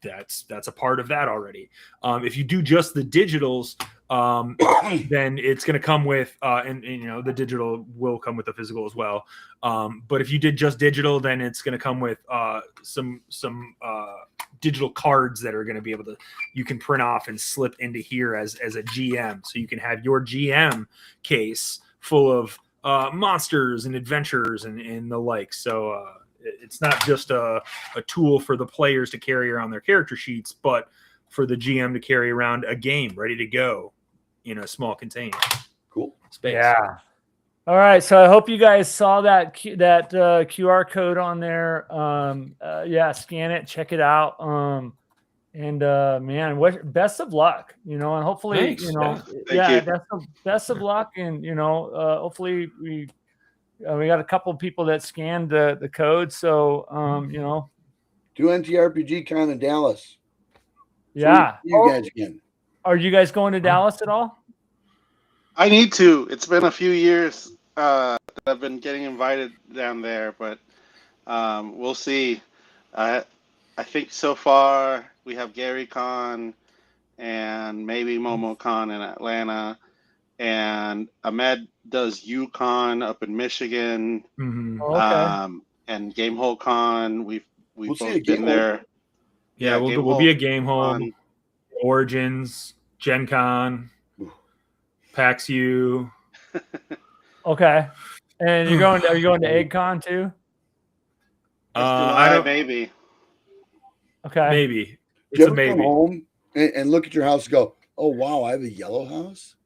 that's a part of that already. If you do just the digitals, then it's going to come with, the digital will come with the physical as well. But if you did just digital, then it's going to come with some digital cards that are going to be you can print off and slip into here as a GM. So you can have your GM case full of monsters and adventures and the like. So it's not just a tool for the players to carry around their character sheets, but for the GM to carry around a game ready to go in a small container. Cool space. Yeah. All right. So I hope you guys saw that QR code on there. Scan it, check it out. Best of luck, and hopefully, Thanks. best of luck. And, hopefully we got a couple of people that scanned the code. So, do NTRPG Con in Dallas. Yeah. So you guys again. Are you guys going to Dallas at all? I need to. It's been a few years that I've been getting invited down there, but we'll see. I think so far we have GaryCon and maybe MomoCon in Atlanta, and Ahmed does UConn up in Michigan, and Gamehole Con. We've both been there. Yeah, we'll be at Gamehole, Origins, Gen Con, PAX U. Okay. And are you going to EggCon too? Maybe. Okay. Maybe. It's a maybe. Come home and look at your house and go, oh wow, I have a yellow house?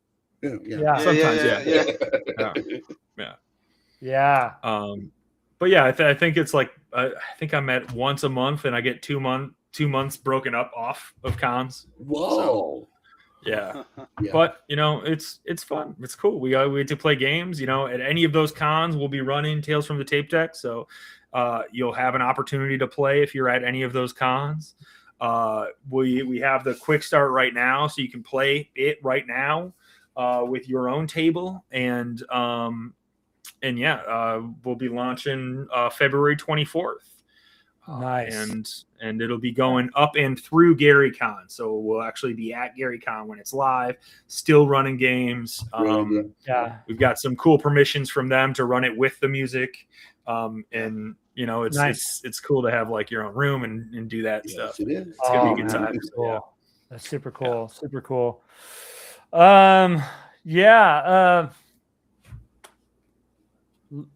Yeah. Sometimes, yeah. But yeah, I think it's like I think I'm at once a month, and I get 2 months broken up off of cons. Whoa. So, yeah. But it's fun. It's cool. We get to play games. At any of those cons, we'll be running Tales from the Tape Deck. So you'll have an opportunity to play if you're at any of those cons. We have the quick start right now, so you can play it right now with your own table. And we'll be launching February 24th. Nice. And it'll be going up and through GaryCon. So we'll actually be at GaryCon when it's live, still running games. We've got some cool permissions from them to run it with the music. It's nice. It's cool to have like your own room and do that stuff. It is. It's gonna be a good time. That's cool. Yeah. That's super cool. Yeah. Super cool.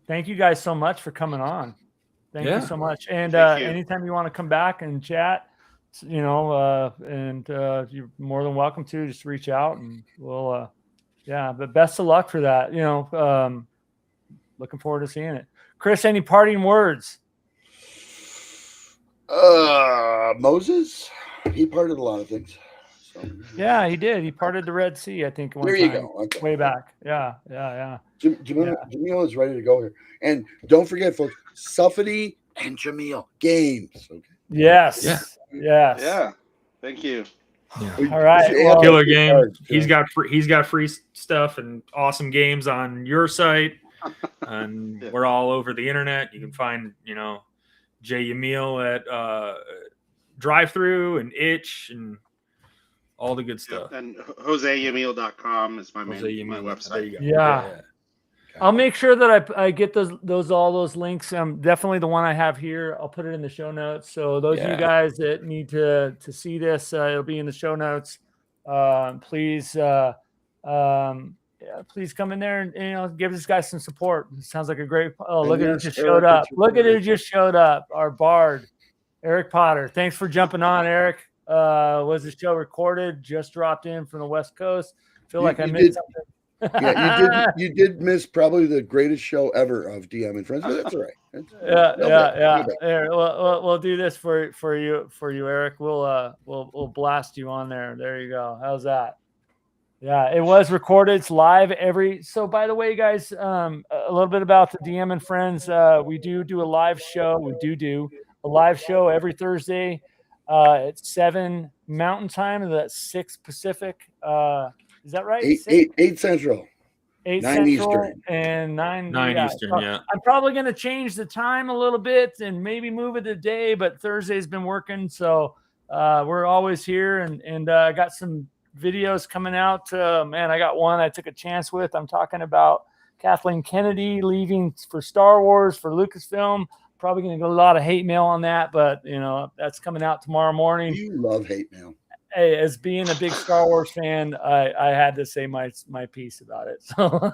Thank you guys so much for coming on. Thank you so much. And anytime you want to come back and chat, you're more than welcome to. Just reach out and we'll, but best of luck for that. Looking forward to seeing it. Chris, any parting words? Moses, he parted a lot of things. So. Yeah, he did. He parted the Red Sea, I think. There you go. Okay. Way back. Yeah. Jamil is ready to go here. And don't forget, folks, Suffety and Yamil games. Okay. Yes. Yeah. Yes. Yeah. Thank you. Yeah. All right. Well, killer game. He's got free stuff and awesome games on your site, and we're all over the internet. You can find Jay Yamil at Drive-Thru and Itch and all the good stuff. And JoseYamil.com is my website. Yeah. I'll make sure that I get all those links. Definitely the one I have here. I'll put it in the show notes. So those of you guys that need to see this, it'll be in the show notes. Please please come in there and give this guy some support. It sounds like a great. Oh, look at it just showed up. Look at it just showed up. Our bard, Eric Potter. Thanks for jumping on, Eric. Was the show recorded? Just dropped in from the West Coast. Feel like I missed something. Yeah, you did miss probably the greatest show ever of DM and Friends, but that's all right. Yeah. Here, we'll do this for you, Eric. We'll blast you on there. There you go. How's that? Yeah, it was recorded. It's live So by the way, guys, a little bit about the DM and Friends. We do a live show. We do a live show every Thursday at 7 Mountain Time, and that's 6 Pacific. Is that right? 8 Central. 8 9 Central Eastern. and 9 Eastern, yeah. I'm probably going to change the time a little bit and maybe move it a day, but Thursday's been working. So we're always here. And I got some videos coming out. Man, I got one I took a chance with. I'm talking about Kathleen Kennedy leaving for Star Wars, for Lucasfilm. Probably going to get a lot of hate mail on that, but, that's coming out tomorrow morning. You love hate mail. Hey, as being a big Star Wars fan, I had to say my piece about it. So,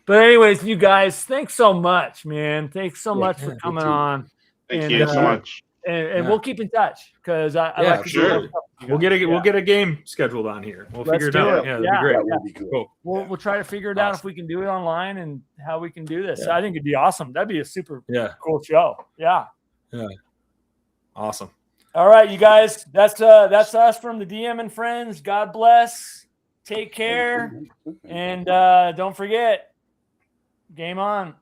but anyways, you guys, thanks so much, man. Thanks so much for coming on. Thank you so much. And we'll keep in touch because I like to sure. We'll get a game scheduled on here. We'll figure it out. Yeah, that'd be great. That would be cool. We'll try to figure it out if we can do it online and how we can do this. I think it'd be awesome. That'd be a super cool show. Yeah. Awesome. All right, you guys. That's us from the DM and Friends. God bless. Take care. And don't forget, game on.